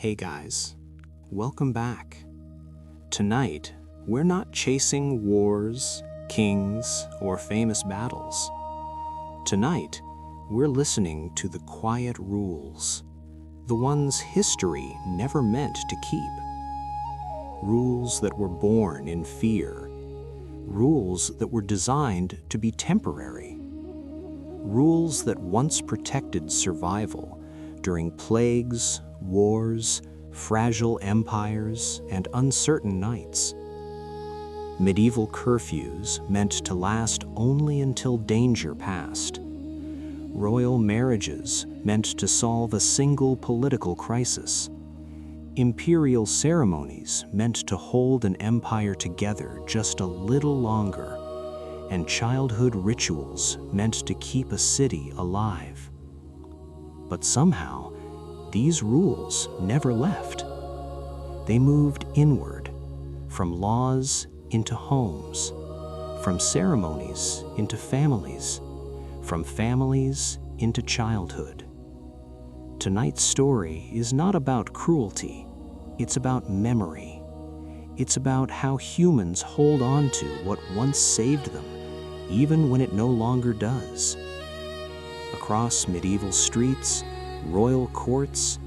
Hey guys, welcome back. Tonight, we're not chasing wars, kings, or famous battles. Tonight, we're listening to the quiet rules, the ones history never meant to keep. Rules that were born in fear, rules that were designed to be temporary, rules that once protected survival during plagues, wars, fragile empires, and uncertain nights. Medieval curfews meant to last only until danger passed. Royal marriages meant to solve a single political crisis. Imperial ceremonies meant to hold an empire together just a little longer. And childhood rituals meant to keep a city alive. But somehow, these rules never left. They moved inward, from laws into homes, from ceremonies into families, from families into childhood. Tonight's story is not about cruelty, it's about memory. It's about how humans hold on to what once saved them, even when it no longer does. Across medieval streets, royal courts,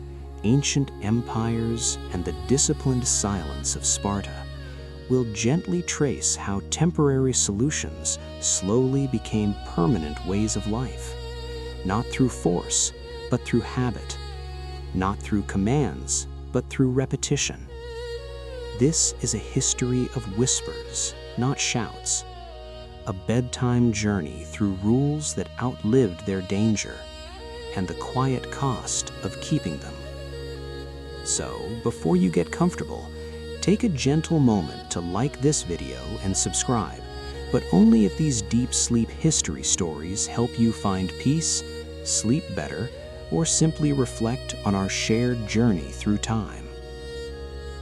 ancient empires, and the disciplined silence of Sparta, we'll gently trace how temporary solutions slowly became permanent ways of life, not through force, but through habit, not through commands, but through repetition. This is a history of whispers, not shouts, a bedtime journey through rules that outlived their danger, and the quiet cost of keeping them. So, before you get comfortable, take a gentle moment to like this video and subscribe, but only if these deep sleep history stories help you find peace, sleep better, or simply reflect on our shared journey through time.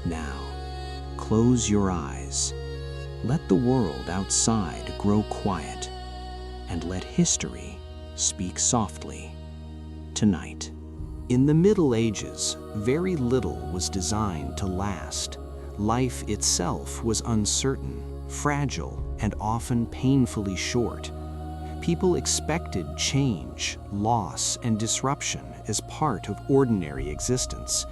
Now, close your eyes. Let the world outside grow quiet, and let history speak softly. Tonight. In the Middle Ages, very little was designed to last. Life itself was uncertain, fragile, and often painfully short. People expected change, loss, and disruption as part of ordinary existence.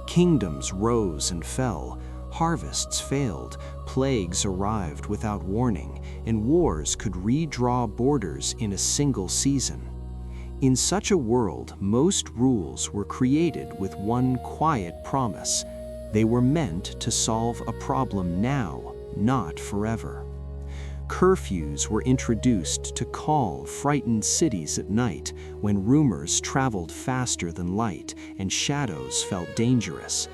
Kingdoms rose and fell, harvests failed, plagues arrived without warning, and wars could redraw borders in a single season. In such a world, most rules were created with one quiet promise. They were meant to solve a problem now, not forever. Curfews were introduced to calm frightened cities at night when rumors traveled faster than light and shadows felt dangerous.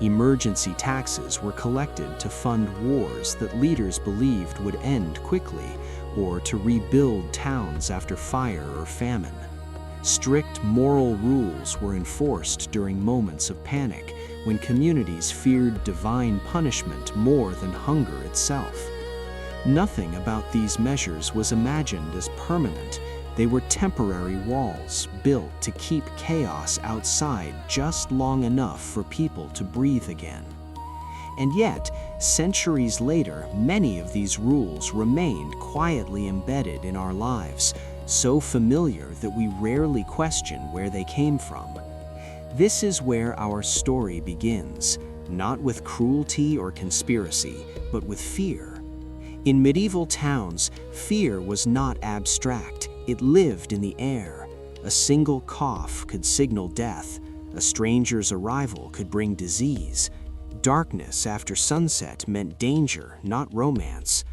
Emergency taxes were collected to fund wars that leaders believed would end quickly, or to rebuild towns after fire or famine. Strict moral rules were enforced during moments of panic, when communities feared divine punishment more than hunger itself. Nothing about these measures was imagined as permanent. They were temporary walls built to keep chaos outside just long enough for people to breathe again. And yet, centuries later, many of these rules remained quietly embedded in our lives, so familiar that we rarely question where they came from. This is where our story begins, not with cruelty or conspiracy, but with fear. In medieval towns, fear was not abstract, it lived in the air. A single cough could signal death, a stranger's arrival could bring disease. Darkness after sunset meant danger, not romance.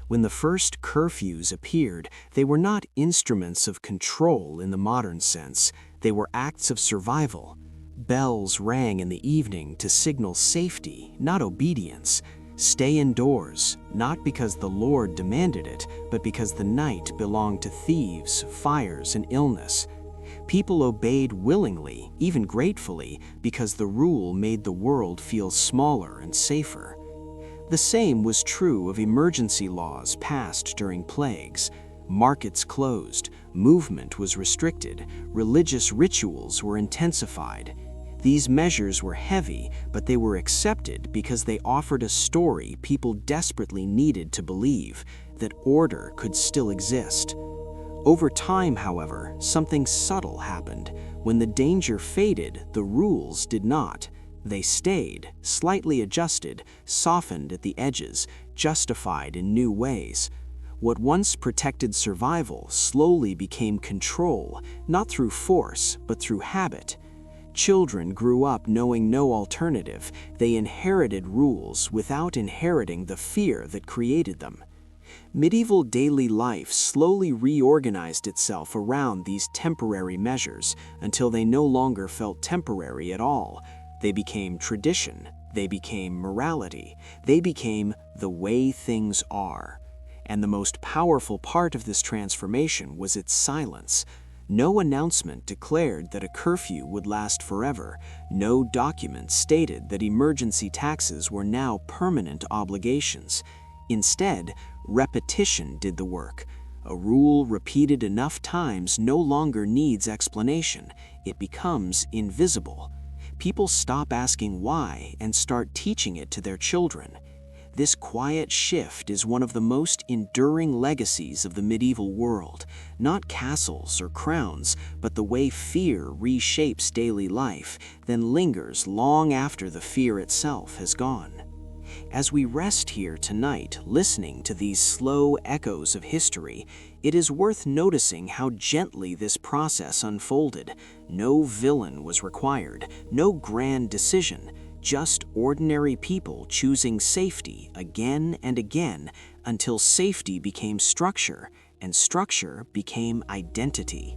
When the first curfews appeared, they were not instruments of control in the modern sense, they were acts of survival. Bells rang in the evening to signal safety, not obedience. Stay indoors, not because the Lord demanded it, but because the night belonged to thieves, fires, and illness. People obeyed willingly, even gratefully, because the rule made the world feel smaller and safer. The same was true of emergency laws passed during plagues. Markets closed, movement was restricted, religious rituals were intensified. These measures were heavy, but they were accepted because they offered a story people desperately needed to believe, that order could still exist. Over time, however, something subtle happened. When the danger faded, the rules did not. They stayed, slightly adjusted, softened at the edges, justified in new ways. What once protected survival slowly became control, not through force, but through habit. Children grew up knowing no alternative. They inherited rules without inheriting the fear that created them. Medieval daily life slowly reorganized itself around these temporary measures until they no longer felt temporary at all. They became tradition, they became morality, they became the way things are. And the most powerful part of this transformation was its silence. No announcement declared that a curfew would last forever. No document stated that emergency taxes were now permanent obligations. Instead, repetition did the work. A rule repeated enough times no longer needs explanation. It becomes invisible. People stop asking why and start teaching it to their children. This quiet shift is one of the most enduring legacies of the medieval world. Not castles or crowns, but the way fear reshapes daily life, then lingers long after the fear itself has gone. As we rest here tonight, listening to these slow echoes of history, it is worth noticing how gently this process unfolded. No villain was required, no grand decision, just ordinary people choosing safety again and again until safety became structure and structure became identity.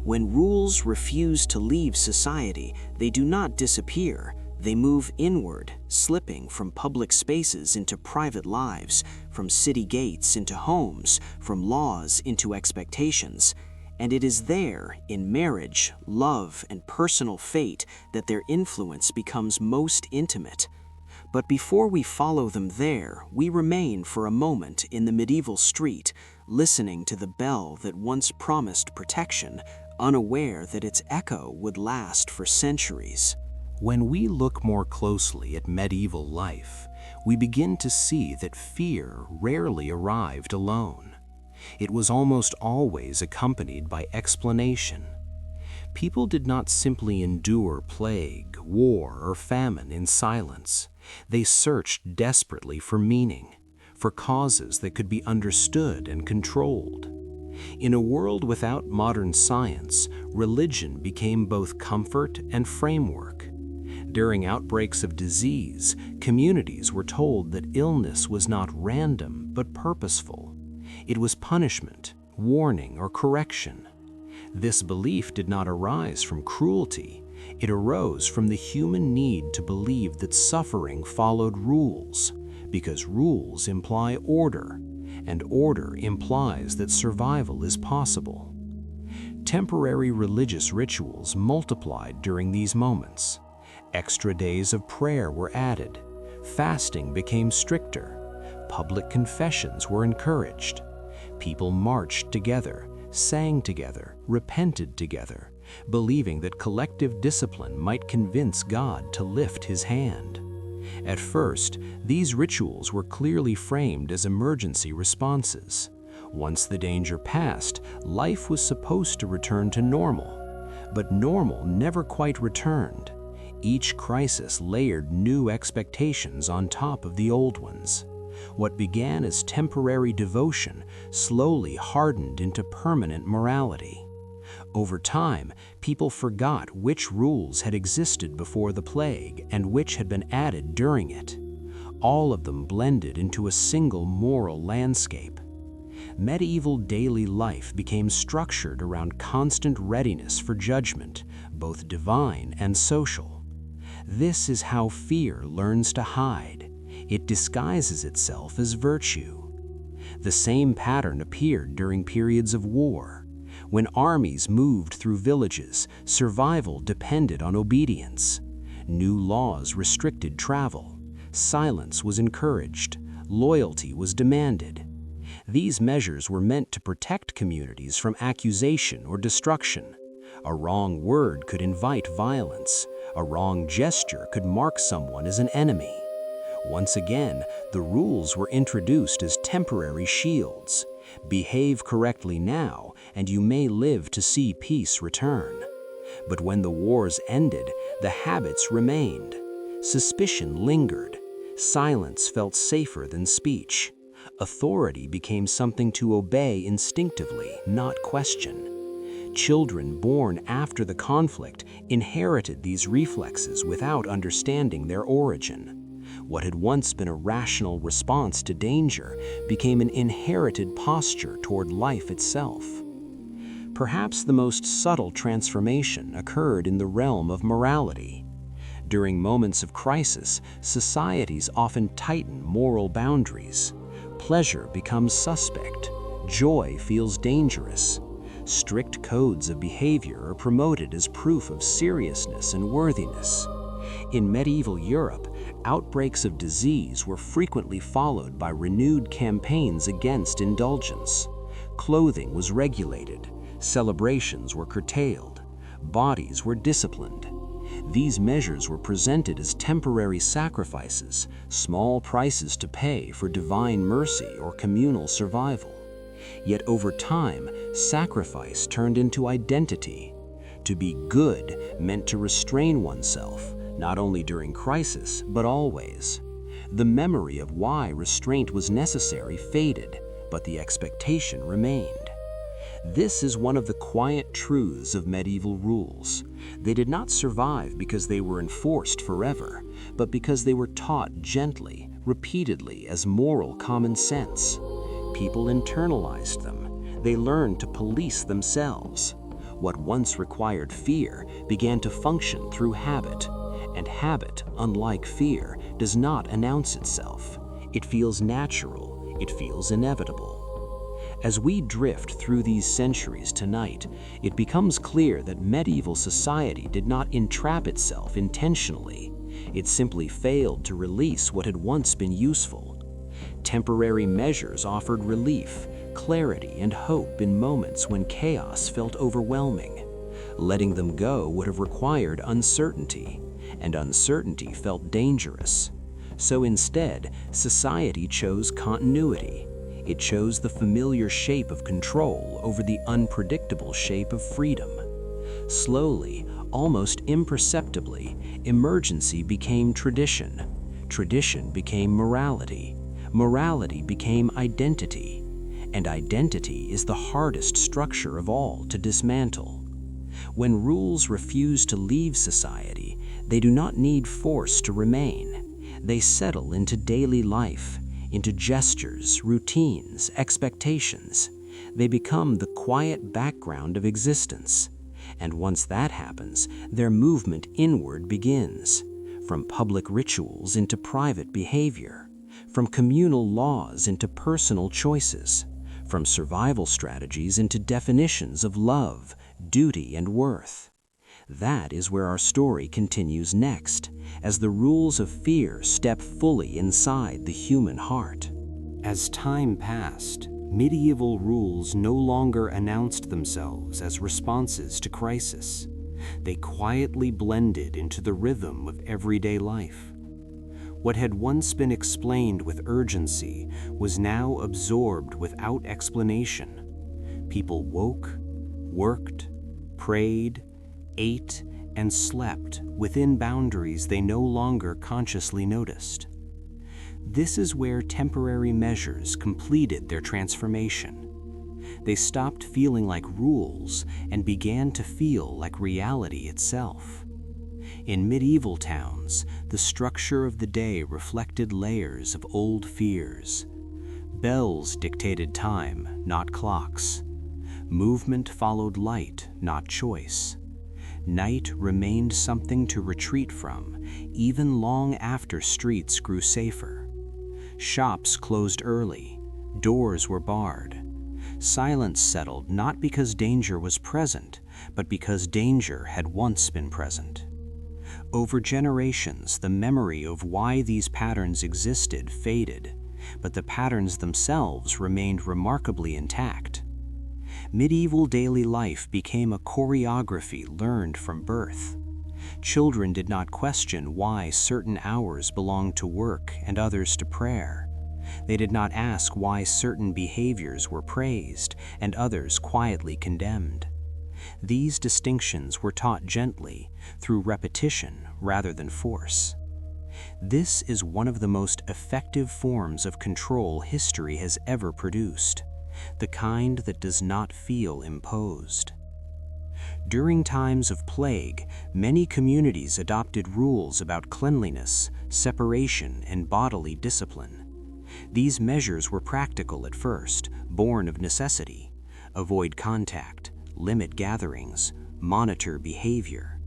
When rules refuse to leave society, they do not disappear. They move inward, slipping from public spaces into private lives, from city gates into homes, from laws into expectations. And it is there, in marriage, love, and personal fate, that their influence becomes most intimate. But before we follow them there, we remain for a moment in the medieval street, listening to the bell that once promised protection, unaware that its echo would last for centuries. When we look more closely at medieval life, we begin to see that fear rarely arrived alone. It was almost always accompanied by explanation. People did not simply endure plague, war, or famine in silence. They searched desperately for meaning, for causes that could be understood and controlled. In a world without modern science, religion became both comfort and framework. During outbreaks of disease, communities were told that illness was not random but purposeful. It was punishment, warning, or correction. This belief did not arise from cruelty. It arose from the human need to believe that suffering followed rules, because rules imply order, and order implies that survival is possible. Temporary religious rituals multiplied during these moments. Extra days of prayer were added. Fasting became stricter. Public confessions were encouraged. People marched together, sang together, repented together, believing that collective discipline might convince God to lift his hand. At first, these rituals were clearly framed as emergency responses. Once the danger passed, life was supposed to return to normal. But normal never quite returned. Each crisis layered new expectations on top of the old ones. What began as temporary devotion slowly hardened into permanent morality. Over time, people forgot which rules had existed before the plague and which had been added during it. All of them blended into a single moral landscape. Medieval daily life became structured around constant readiness for judgment, both divine and social. This is how fear learns to hide. It disguises itself as virtue. The same pattern appeared during periods of war. When armies moved through villages, survival depended on obedience. New laws restricted travel. Silence was encouraged. Loyalty was demanded. These measures were meant to protect communities from accusation or destruction. A wrong word could invite violence. A wrong gesture could mark someone as an enemy. Once again, the rules were introduced as temporary shields. Behave correctly now, and you may live to see peace return. But when the wars ended, the habits remained. Suspicion lingered. Silence felt safer than speech. Authority became something to obey instinctively, not question. Children born after the conflict inherited these reflexes without understanding their origin. What had once been a rational response to danger became an inherited posture toward life itself. Perhaps the most subtle transformation occurred in the realm of morality. During moments of crisis, societies often tighten moral boundaries. Pleasure becomes suspect. Joy feels dangerous. Strict codes of behavior are promoted as proof of seriousness and worthiness. In medieval Europe, outbreaks of disease were frequently followed by renewed campaigns against indulgence. Clothing was regulated. Celebrations were curtailed. Bodies were disciplined. These measures were presented as temporary sacrifices, small prices to pay for divine mercy or communal survival. Yet over time, sacrifice turned into identity. To be good meant to restrain oneself, not only during crisis, but always. The memory of why restraint was necessary faded, but the expectation remained. This is one of the quiet truths of medieval rules. They did not survive because they were enforced forever, but because they were taught gently, repeatedly as moral common sense. People internalized them. They learned to police themselves. What once required fear began to function through habit. And habit, unlike fear, does not announce itself. It feels natural. It feels inevitable. As we drift through these centuries tonight, it becomes clear that medieval society did not entrap itself intentionally. It simply failed to release what had once been useful. Temporary measures offered relief, clarity, and hope in moments when chaos felt overwhelming. Letting them go would have required uncertainty, and uncertainty felt dangerous. So instead, society chose continuity. It chose the familiar shape of control over the unpredictable shape of freedom. Slowly, almost imperceptibly, emergency became tradition. Tradition became morality. Morality became identity. And identity is the hardest structure of all to dismantle. When rules refuse to leave society, they do not need force to remain. They settle into daily life, into gestures, routines, expectations. They become the quiet background of existence. And once that happens, their movement inward begins, from public rituals into private behavior, from communal laws into personal choices, from survival strategies into definitions of love, duty, and worth. That is where our story continues next, as the rules of fear step fully inside the human heart. As time passed, medieval rules no longer announced themselves as responses to crisis. They quietly blended into the rhythm of everyday life. What had once been explained with urgency was now absorbed without explanation. People woke, worked, prayed, ate, and slept within boundaries they no longer consciously noticed. This is where temporary measures completed their transformation. They stopped feeling like rules and began to feel like reality itself. In medieval towns, the structure of the day reflected layers of old fears. Bells dictated time, not clocks. Movement followed light, not choice. Night remained something to retreat from, even long after streets grew safer. Shops closed early. Doors were barred. Silence settled not because danger was present, but because danger had once been present. Over generations, the memory of why these patterns existed faded, but the patterns themselves remained remarkably intact. Medieval daily life became a choreography learned from birth. Children did not question why certain hours belonged to work and others to prayer. They did not ask why certain behaviors were praised and others quietly condemned. These distinctions were taught gently, through repetition rather than force. This is one of the most effective forms of control history has ever produced, the kind that does not feel imposed. During times of plague, many communities adopted rules about cleanliness, separation, and bodily discipline. These measures were practical at first, born of necessity. Avoid contact, limit gatherings, monitor behavior.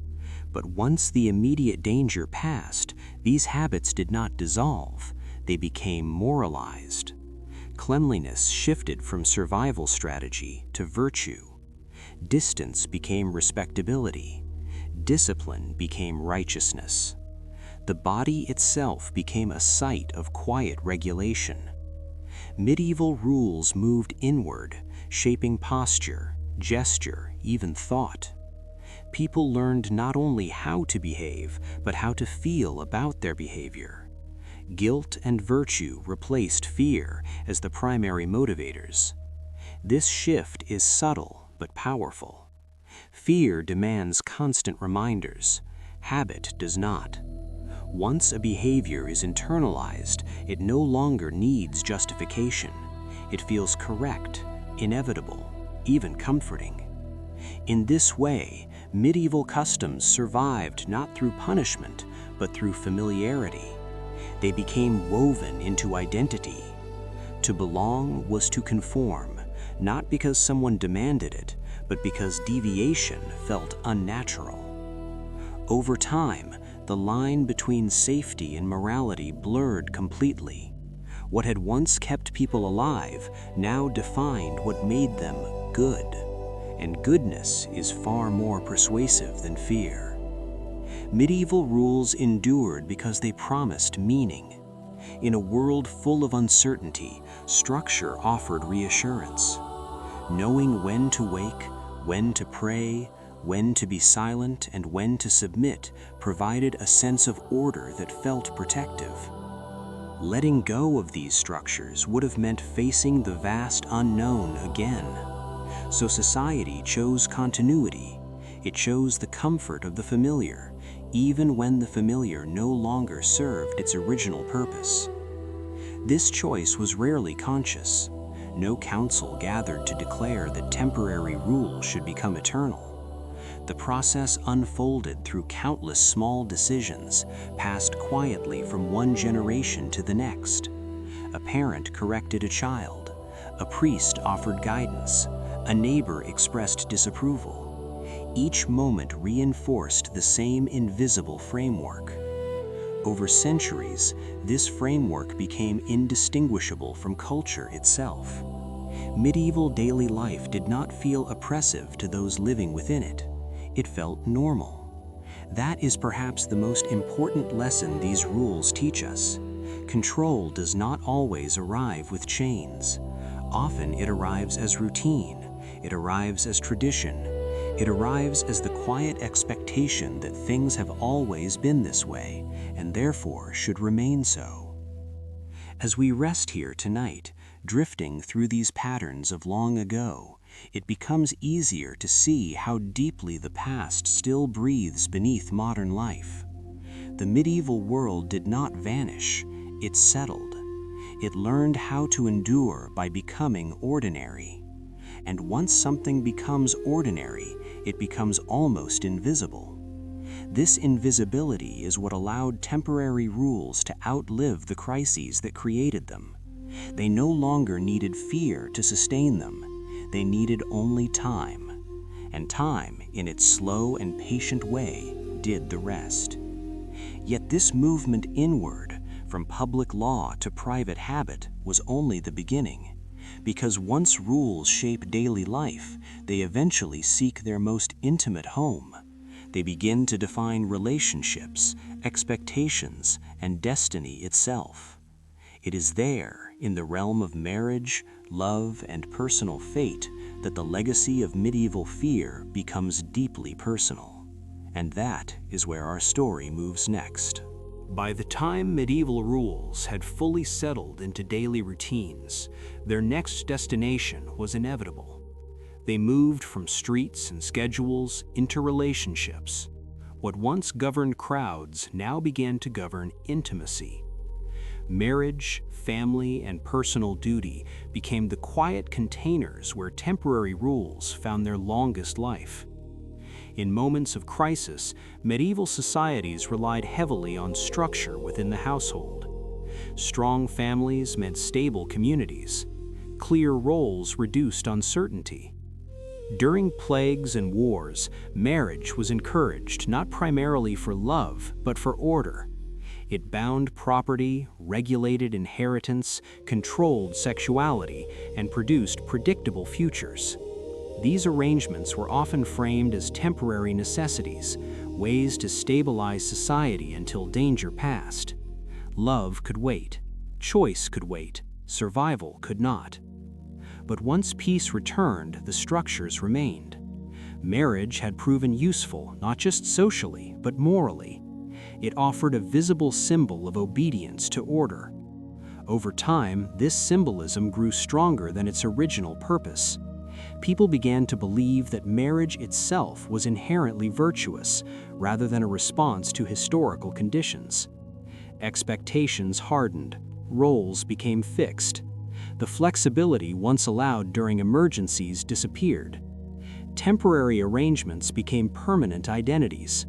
But once the immediate danger passed, these habits did not dissolve, they became moralized. Cleanliness shifted from survival strategy to virtue. Distance became respectability. Discipline became righteousness. The body itself became a site of quiet regulation. Medieval rules moved inward, shaping posture, gesture, even thought. People learned not only how to behave, but how to feel about their behavior. Guilt and virtue replaced fear as the primary motivators. This shift is subtle but powerful. Fear demands constant reminders. Habit does not. Once a behavior is internalized, it no longer needs justification. It feels correct, inevitable, even comforting. In this way, medieval customs survived not through punishment, but through familiarity. They became woven into identity. To belong was to conform, not because someone demanded it, but because deviation felt unnatural. Over time, the line between safety and morality blurred completely. What had once kept people alive now defined what made them good. And goodness is far more persuasive than fear. Medieval rules endured because they promised meaning. In a world full of uncertainty, structure offered reassurance. Knowing when to wake, when to pray, when to be silent, and when to submit provided a sense of order that felt protective. Letting go of these structures would have meant facing the vast unknown again. So society chose continuity. It chose the comfort of the familiar, even when the familiar no longer served its original purpose. This choice was rarely conscious. No council gathered to declare that temporary rule should become eternal. The process unfolded through countless small decisions, passed quietly from one generation to the next. A parent corrected a child. A priest offered guidance. A neighbor expressed disapproval. Each moment reinforced the same invisible framework. Over centuries, this framework became indistinguishable from culture itself. Medieval daily life did not feel oppressive to those living within it. It felt normal. That is perhaps the most important lesson these rules teach us. Control does not always arrive with chains. Often it arrives as routine. It arrives as tradition. It arrives as the quiet expectation that things have always been this way, and therefore should remain so. As we rest here tonight, drifting through these patterns of long ago, it becomes easier to see how deeply the past still breathes beneath modern life. The medieval world did not vanish, it settled. It learned how to endure by becoming ordinary. And once something becomes ordinary, it becomes almost invisible. This invisibility is what allowed temporary rules to outlive the crises that created them. They no longer needed fear to sustain them. They needed only time. And time, in its slow and patient way, did the rest. Yet this movement inward, from public law to private habit, was only the beginning. Because once rules shape daily life, they eventually seek their most intimate home. They begin to define relationships, expectations, and destiny itself. It is there, in the realm of marriage, love, and personal fate, that the legacy of medieval fear becomes deeply personal. And that is where our story moves next. By the time medieval rules had fully settled into daily routines, their next destination was inevitable. They moved from streets and schedules into relationships. What once governed crowds now began to govern intimacy. Marriage, family, and personal duty became the quiet containers where temporary rules found their longest life. In moments of crisis, medieval societies relied heavily on structure within the household. Strong families meant stable communities. Clear roles reduced uncertainty. During plagues and wars, marriage was encouraged not primarily for love, but for order. It bound property, regulated inheritance, controlled sexuality, and produced predictable futures. These arrangements were often framed as temporary necessities, ways to stabilize society until danger passed. Love could wait, choice could wait, survival could not. But once peace returned, the structures remained. Marriage had proven useful, not just socially, but morally. It offered a visible symbol of obedience to order. Over time, this symbolism grew stronger than its original purpose. People began to believe that marriage itself was inherently virtuous, rather than a response to historical conditions. Expectations hardened, roles became fixed. The flexibility once allowed during emergencies disappeared. Temporary arrangements became permanent identities.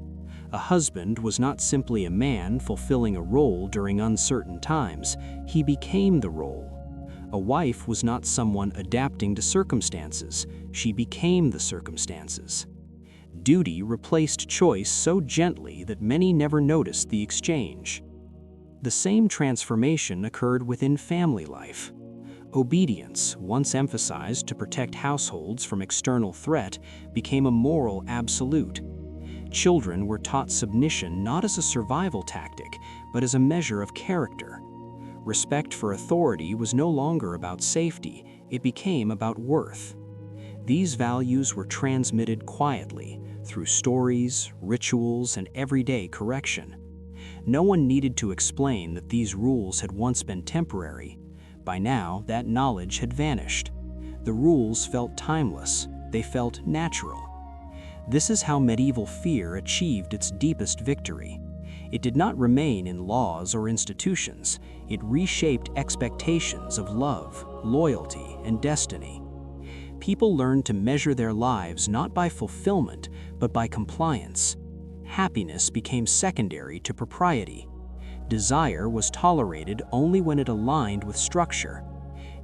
A husband was not simply a man fulfilling a role during uncertain times, he became the role. A wife was not someone adapting to circumstances, she became the circumstances. Duty replaced choice so gently that many never noticed the exchange. The same transformation occurred within family life. Obedience, once emphasized to protect households from external threat, became a moral absolute. Children were taught submission not as a survival tactic, but as a measure of character. Respect for authority was no longer about safety, it became about worth. These values were transmitted quietly, through stories, rituals, and everyday correction. No one needed to explain that these rules had once been temporary. By now, that knowledge had vanished. The rules felt timeless, they felt natural. This is how medieval fear achieved its deepest victory. It did not remain in laws or institutions, it reshaped expectations of love, loyalty, and destiny. People learned to measure their lives not by fulfillment, but by compliance. Happiness became secondary to propriety. Desire was tolerated only when it aligned with structure.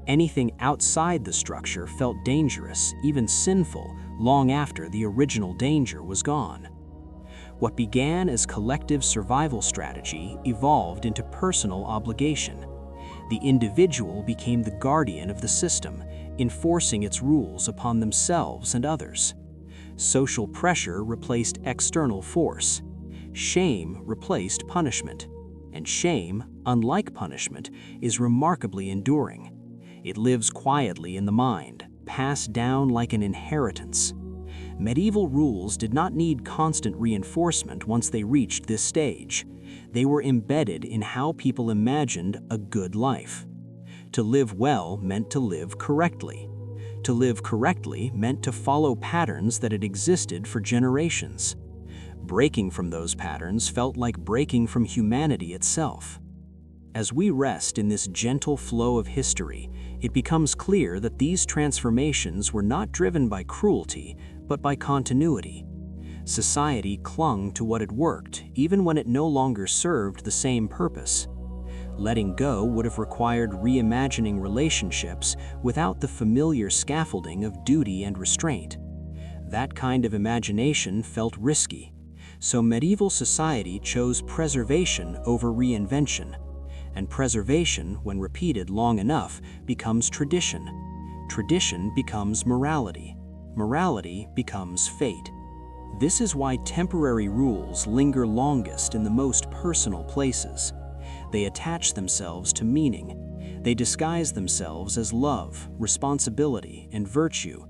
Anything outside the structure felt dangerous, even sinful, long after the original danger was gone. What began as collective survival strategy evolved into personal obligation. The individual became the guardian of the system, enforcing its rules upon themselves and others. Social pressure replaced external force. Shame replaced punishment. And shame, unlike punishment, is remarkably enduring. It lives quietly in the mind, passed down like an inheritance. Medieval rules did not need constant reinforcement once they reached this stage. They were embedded in how people imagined a good life. To live well meant to live correctly. To live correctly meant to follow patterns that had existed for generations. Breaking from those patterns felt like breaking from humanity itself. As we rest in this gentle flow of history, it becomes clear that these transformations were not driven by cruelty, but by continuity. Society clung to what had worked, even when it no longer served the same purpose. Letting go would have required reimagining relationships without the familiar scaffolding of duty and restraint. That kind of imagination felt risky. So medieval society chose preservation over reinvention. And preservation, when repeated long enough, becomes tradition. Tradition becomes morality. Morality becomes fate. This is why temporary rules linger longest in the most personal places. They attach themselves to meaning. They disguise themselves as love, responsibility, and virtue.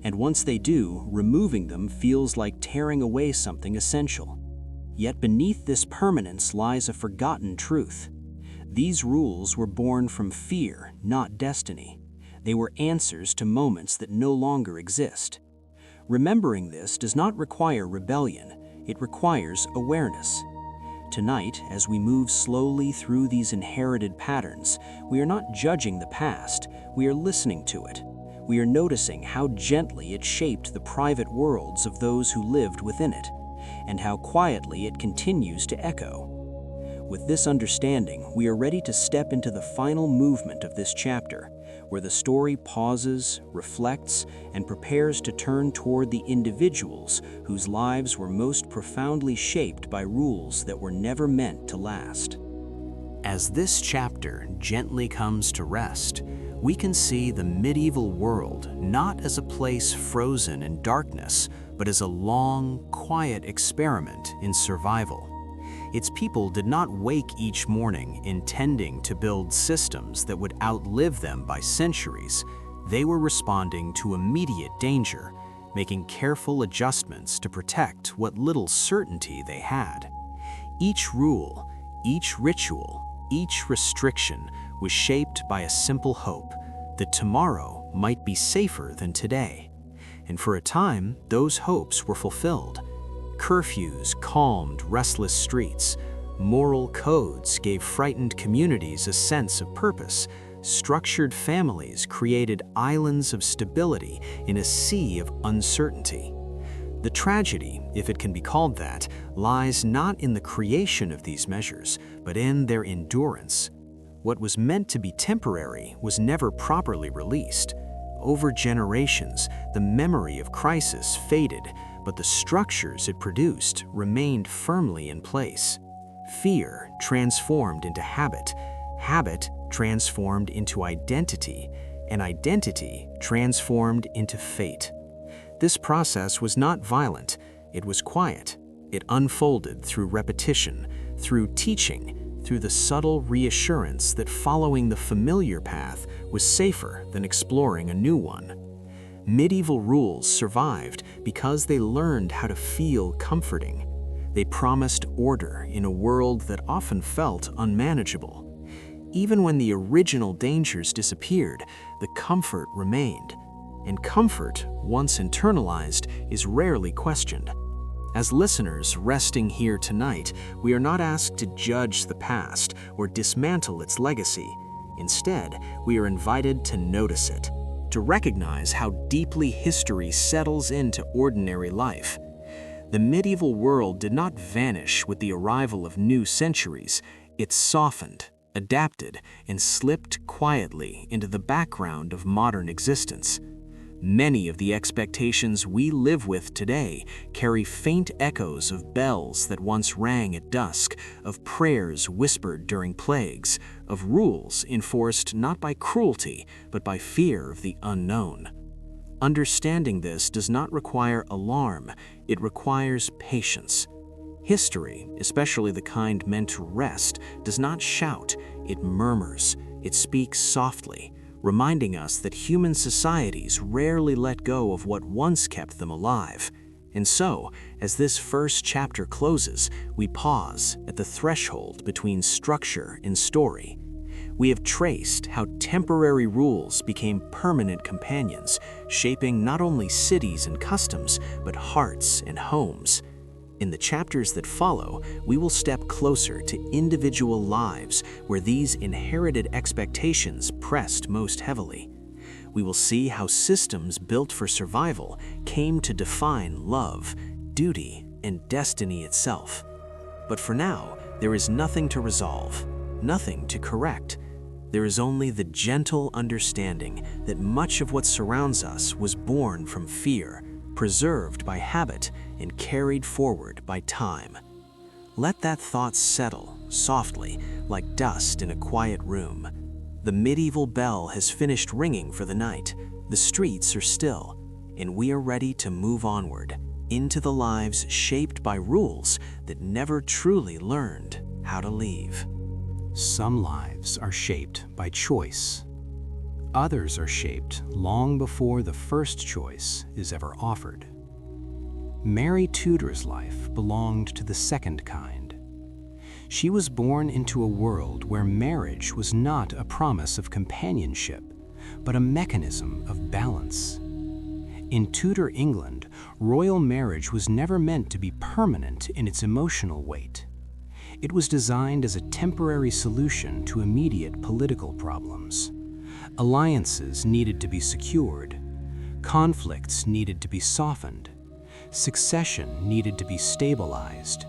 and once they do, removing them feels like tearing away something essential. Yet beneath this permanence lies a forgotten truth. These rules were born from fear, not destiny. They were answers to moments that no longer exist. Remembering this does not require rebellion, it requires awareness. Tonight, as we move slowly through these inherited patterns, we are not judging the past, we are listening to it. We are noticing how gently it shaped the private worlds of those who lived within it, and how quietly it continues to echo. With this understanding, we are ready to step into the final movement of this chapter, where the story pauses, reflects, and prepares to turn toward the individuals whose lives were most profoundly shaped by rules that were never meant to last. As this chapter gently comes to rest, we can see the medieval world not as a place frozen in darkness, but as a long, quiet experiment in survival. Its people did not wake each morning intending to build systems that would outlive them by centuries. They were responding to immediate danger, making careful adjustments to protect what little certainty they had. Each rule, each ritual, each restriction was shaped by a simple hope that tomorrow might be safer than today. And for a time, those hopes were fulfilled. Curfews calmed restless streets. Moral codes gave frightened communities a sense of purpose. Structured families created islands of stability in a sea of uncertainty. The tragedy, if it can be called that, lies not in the creation of these measures, but in their endurance. What was meant to be temporary was never properly released. Over generations, the memory of crisis faded, but the structures it produced remained firmly in place. Fear transformed into habit, habit transformed into identity, and identity transformed into fate. This process was not violent, it was quiet. It unfolded through repetition, through teaching, through the subtle reassurance that following the familiar path was safer than exploring a new one. Medieval rules survived because they learned how to feel comforting. They promised order in a world that often felt unmanageable. Even when the original dangers disappeared, the comfort remained. And comfort, once internalized, is rarely questioned. As listeners resting here tonight, we are not asked to judge the past or dismantle its legacy. Instead, we are invited to notice it, to recognize how deeply history settles into ordinary life. The medieval world did not vanish with the arrival of new centuries. It softened, adapted, and slipped quietly into the background of modern existence. Many of the expectations we live with today carry faint echoes of bells that once rang at dusk, of prayers whispered during plagues, of rules enforced not by cruelty, but by fear of the unknown. Understanding this does not require alarm, it requires patience. History, especially the kind meant to rest, does not shout, it murmurs, it speaks softly, reminding us that human societies rarely let go of what once kept them alive. And so, as this first chapter closes, we pause at the threshold between structure and story. We have traced how temporary rules became permanent companions, shaping not only cities and customs, but hearts and homes. In the chapters that follow, we will step closer to individual lives where these inherited expectations pressed most heavily. We will see how systems built for survival came to define love, duty, and destiny itself. But for now, there is nothing to resolve, nothing to correct. There is only the gentle understanding that much of what surrounds us was born from fear, preserved by habit, and carried forward by time. Let that thought settle softly, like dust in a quiet room. The medieval bell has finished ringing for the night. The streets are still, and we are ready to move onward into the lives shaped by rules that never truly learned how to leave. Some lives are shaped by choice. Others are shaped long before the first choice is ever offered. Mary Tudor's life belonged to the second kind. She was born into a world where marriage was not a promise of companionship, but a mechanism of balance. In Tudor England, royal marriage was never meant to be permanent in its emotional weight. It was designed as a temporary solution to immediate political problems. Alliances needed to be secured. Conflicts needed to be softened. Succession needed to be stabilized.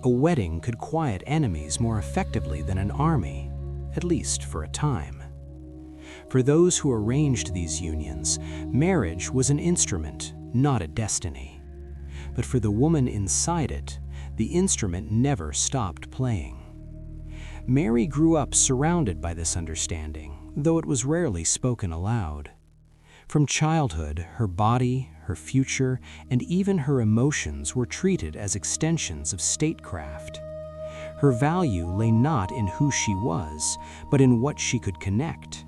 A wedding could quiet enemies more effectively than an army, at least for a time. For those who arranged these unions, marriage was an instrument, not a destiny. But for the woman inside it, the instrument never stopped playing. Mary grew up surrounded by this understanding, though it was rarely spoken aloud. From childhood, her body, her future, and even her emotions were treated as extensions of statecraft. Her value lay not in who she was, but in what she could connect.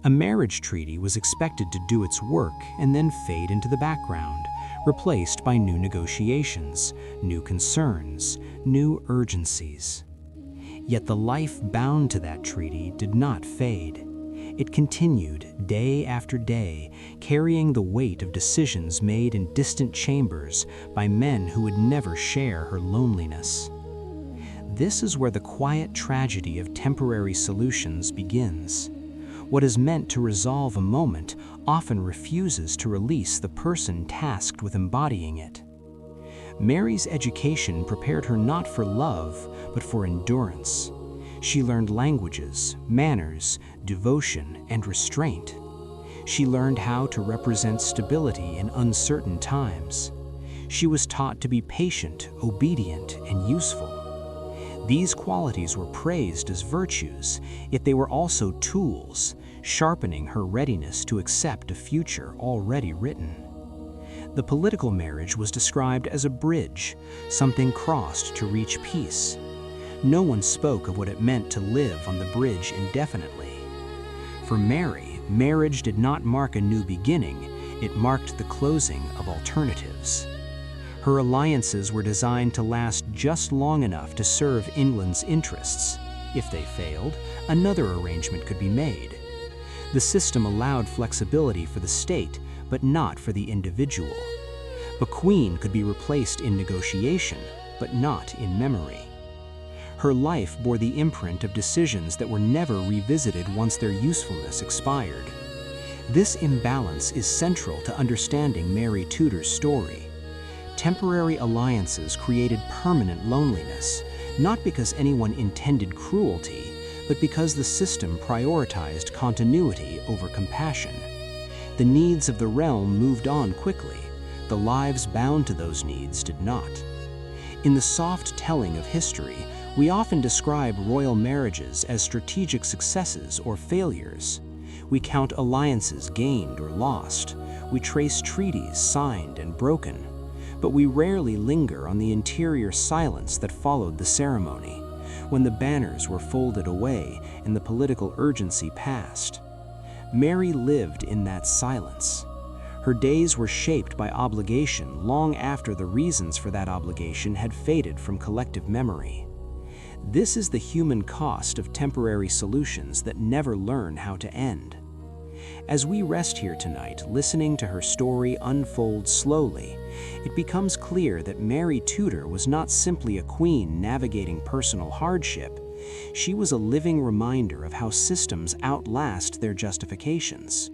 A marriage treaty was expected to do its work and then fade into the background, replaced by new negotiations, new concerns, new urgencies. Yet the life bound to that treaty did not fade. It continued day after day, carrying the weight of decisions made in distant chambers by men who would never share her loneliness. This is where the quiet tragedy of temporary solutions begins. What is meant to resolve a moment often refuses to release the person tasked with embodying it. Mary's education prepared her not for love, but for endurance. She learned languages, manners, devotion, and restraint. She learned how to represent stability in uncertain times. She was taught to be patient, obedient, and useful. These qualities were praised as virtues, yet they were also tools, sharpening her readiness to accept a future already written. The political marriage was described as a bridge, something crossed to reach peace. No one spoke of what it meant to live on the bridge indefinitely. For Mary, marriage did not mark a new beginning, it marked the closing of alternatives. Her alliances were designed to last just long enough to serve England's interests. If they failed, another arrangement could be made. The system allowed flexibility for the state, but not for the individual. A queen could be replaced in negotiation, but not in memory. Her life bore the imprint of decisions that were never revisited once their usefulness expired. This imbalance is central to understanding Mary Tudor's story. Temporary alliances created permanent loneliness, not because anyone intended cruelty, but because the system prioritized continuity over compassion. The needs of the realm moved on quickly. The lives bound to those needs did not. In the soft telling of history, we often describe royal marriages as strategic successes or failures. We count alliances gained or lost. We trace treaties signed and broken. But we rarely linger on the interior silence that followed the ceremony, when the banners were folded away and the political urgency passed. Mary lived in that silence. Her days were shaped by obligation long after the reasons for that obligation had faded from collective memory. This is the human cost of temporary solutions that never learn how to end. As we rest here tonight, listening to her story unfold slowly, it becomes clear that Mary Tudor was not simply a queen navigating personal hardship. She was a living reminder of how systems outlast their justifications.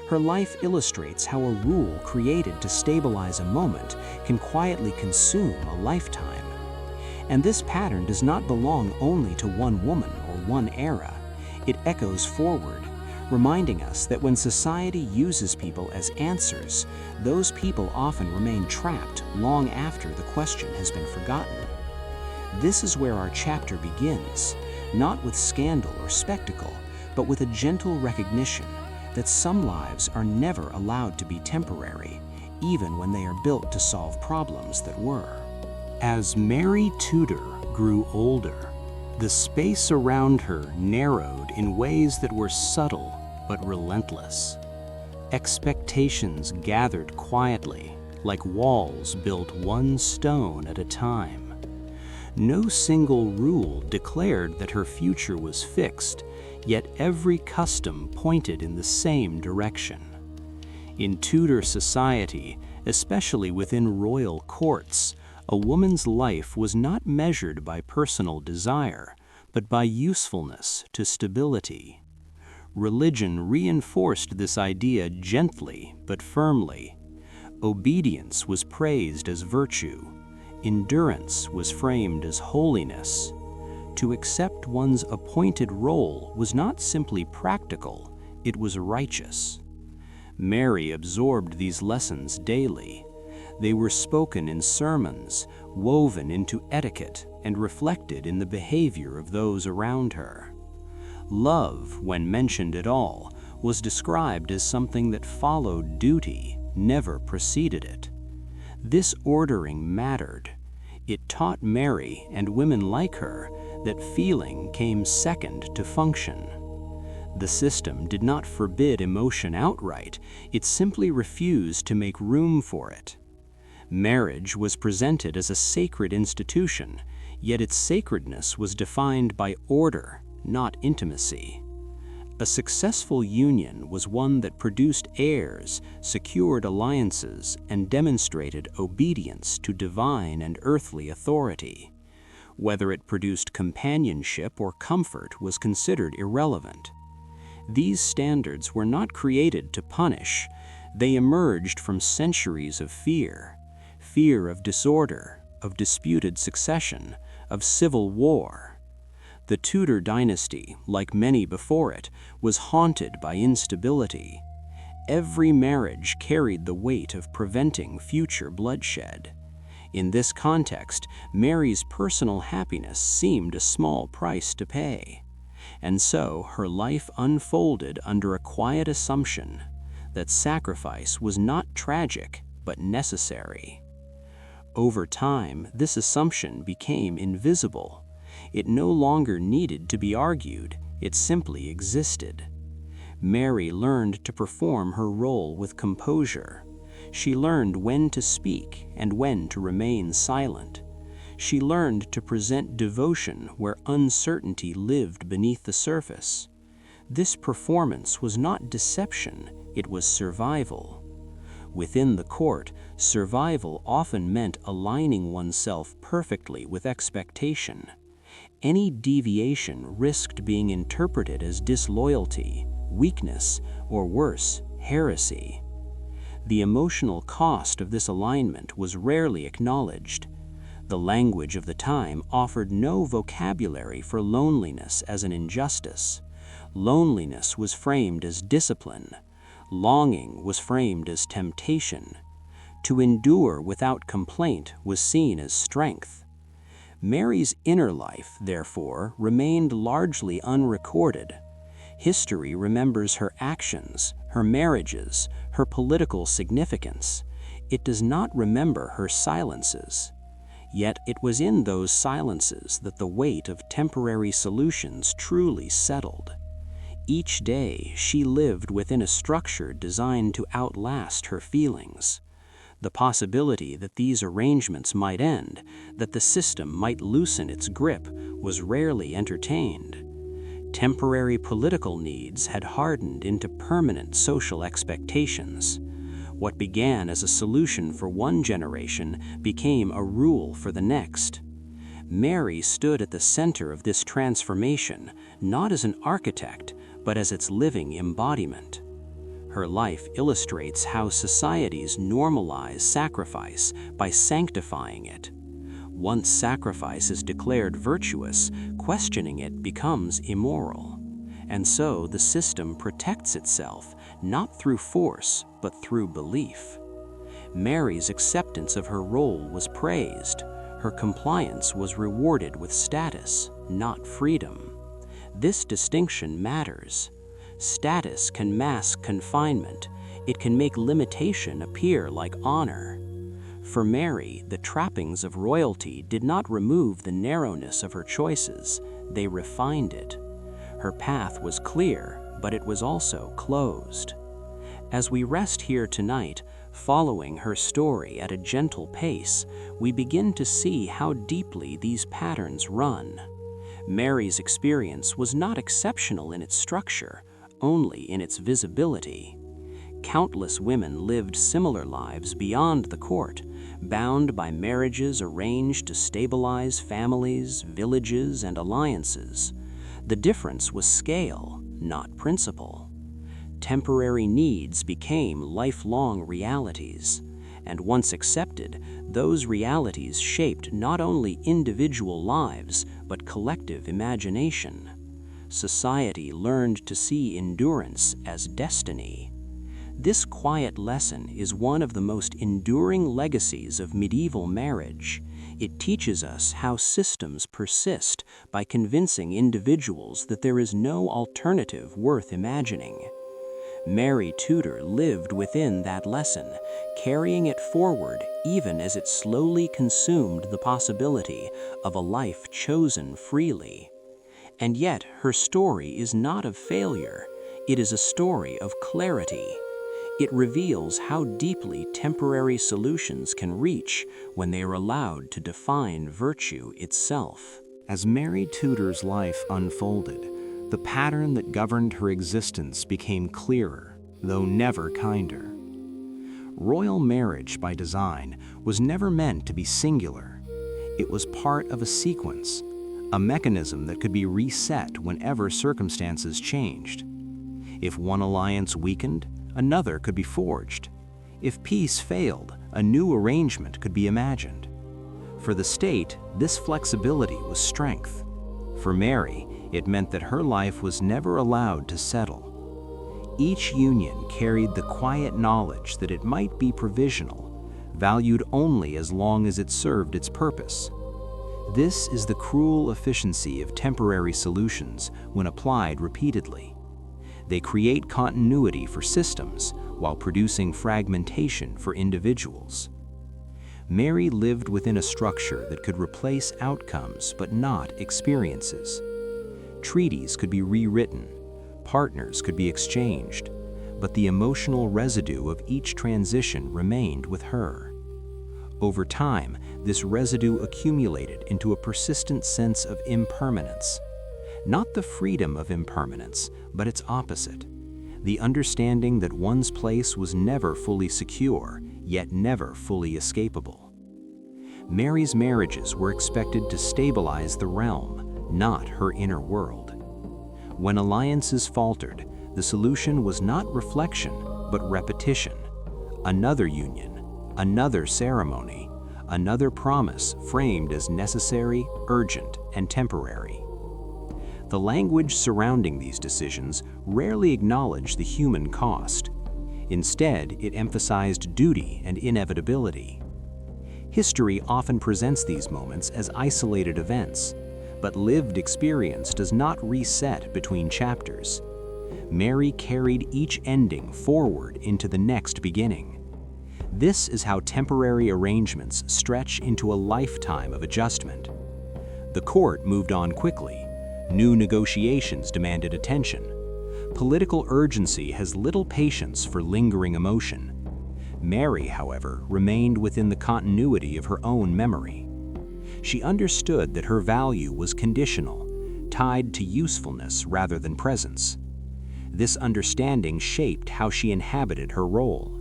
Her life illustrates how a rule created to stabilize a moment can quietly consume a lifetime. And this pattern does not belong only to one woman or one era. It echoes forward, reminding us that when society uses people as answers, those people often remain trapped long after the question has been forgotten. This is where our chapter begins, not with scandal or spectacle, but with a gentle recognition that some lives are never allowed to be temporary, even when they are built to solve problems that were. As Mary Tudor grew older, the space around her narrowed in ways that were subtle but relentless. Expectations gathered quietly, like walls built one stone at a time. No single rule declared that her future was fixed, yet every custom pointed in the same direction. In Tudor society, especially within royal courts, a woman's life was not measured by personal desire, but by usefulness to stability. Religion reinforced this idea gently but firmly. Obedience was praised as virtue. Endurance was framed as holiness. To accept one's appointed role was not simply practical, it was righteous. Mary absorbed these lessons daily. They were spoken in sermons, woven into etiquette, and reflected in the behavior of those around her. Love, when mentioned at all, was described as something that followed duty, never preceded it. This ordering mattered. It taught Mary and women like her that feeling came second to function. The system did not forbid emotion outright, it simply refused to make room for it. Marriage was presented as a sacred institution, yet its sacredness was defined by order, not intimacy. A successful union was one that produced heirs, secured alliances, and demonstrated obedience to divine and earthly authority. Whether it produced companionship or comfort was considered irrelevant. These standards were not created to punish. They emerged from centuries of fear of disorder, of disputed succession, of civil war. The Tudor dynasty, like many before it, was haunted by instability. Every marriage carried the weight of preventing future bloodshed. In this context, Mary's personal happiness seemed a small price to pay. And so her life unfolded under a quiet assumption that sacrifice was not tragic, but necessary. Over time, this assumption became invisible. It no longer needed to be argued, it simply existed. Mary learned to perform her role with composure. She learned when to speak and when to remain silent. She learned to present devotion where uncertainty lived beneath the surface. This performance was not deception, it was survival. Within the court, survival often meant aligning oneself perfectly with expectation. Any deviation risked being interpreted as disloyalty, weakness, or worse, heresy. The emotional cost of this alignment was rarely acknowledged. The language of the time offered no vocabulary for loneliness as an injustice. Loneliness was framed as discipline. Longing was framed as temptation. To endure without complaint was seen as strength. Mary's inner life, therefore, remained largely unrecorded. History remembers her actions, her marriages, her political significance. It does not remember her silences. Yet it was in those silences that the weight of temporary solutions truly settled. Each day she lived within a structure designed to outlast her feelings. The possibility that these arrangements might end, that the system might loosen its grip, was rarely entertained. Temporary political needs had hardened into permanent social expectations. What began as a solution for one generation became a rule for the next. Mary stood at the center of this transformation, not as an architect, but as its living embodiment. Her life illustrates how societies normalize sacrifice by sanctifying it. Once sacrifice is declared virtuous, questioning it becomes immoral. And so the system protects itself, not through force, but through belief. Mary's acceptance of her role was praised. Her compliance was rewarded with status, not freedom. This distinction matters. Status can mask confinement. It can make limitation appear like honor. For Mary, the trappings of royalty did not remove the narrowness of her choices. They refined it. Her path was clear, but it was also closed. As we rest here tonight, following her story at a gentle pace, we begin to see how deeply these patterns run. Mary's experience was not exceptional in its structure, only in its visibility. Countless women lived similar lives beyond the court, bound by marriages arranged to stabilize families, villages, and alliances. The difference was scale, not principle. Temporary needs became lifelong realities, and once accepted, those realities shaped not only individual lives, but collective imagination. Society learned to see endurance as destiny. This quiet lesson is one of the most enduring legacies of medieval marriage. It teaches us how systems persist by convincing individuals that there is no alternative worth imagining. Mary Tudor lived within that lesson, carrying it forward even as it slowly consumed the possibility of a life chosen freely. And yet her story is not of failure, it is a story of clarity. It reveals how deeply temporary solutions can reach when they are allowed to define virtue itself. As Mary Tudor's life unfolded, the pattern that governed her existence became clearer, though never kinder. Royal marriage by design was never meant to be singular. It was part of a sequence, a mechanism that could be reset whenever circumstances changed. If one alliance weakened, another could be forged. If peace failed, a new arrangement could be imagined. For the state, this flexibility was strength. For Mary, it meant that her life was never allowed to settle. Each union carried the quiet knowledge that it might be provisional, valued only as long as it served its purpose. This is the cruel efficiency of temporary solutions when applied repeatedly. They create continuity for systems while producing fragmentation for individuals. Mary lived within a structure that could replace outcomes but not experiences. Treaties could be rewritten, partners could be exchanged, but the emotional residue of each transition remained with her. Over time, this residue accumulated into a persistent sense of impermanence. Not the freedom of impermanence, but its opposite, the understanding that one's place was never fully secure, yet never fully escapable. Mary's marriages were expected to stabilize the realm, not her inner world. When alliances faltered, the solution was not reflection, but repetition. Another union, another ceremony, another promise framed as necessary, urgent, and temporary. The language surrounding these decisions rarely acknowledged the human cost. Instead, it emphasized duty and inevitability. History often presents these moments as isolated events, but lived experience does not reset between chapters. Mary carried each ending forward into the next beginning. This is how temporary arrangements stretch into a lifetime of adjustment. The court moved on quickly. New negotiations demanded attention. Political urgency has little patience for lingering emotion. Mary, however, remained within the continuity of her own memory. She understood that her value was conditional, tied to usefulness rather than presence. This understanding shaped how she inhabited her role.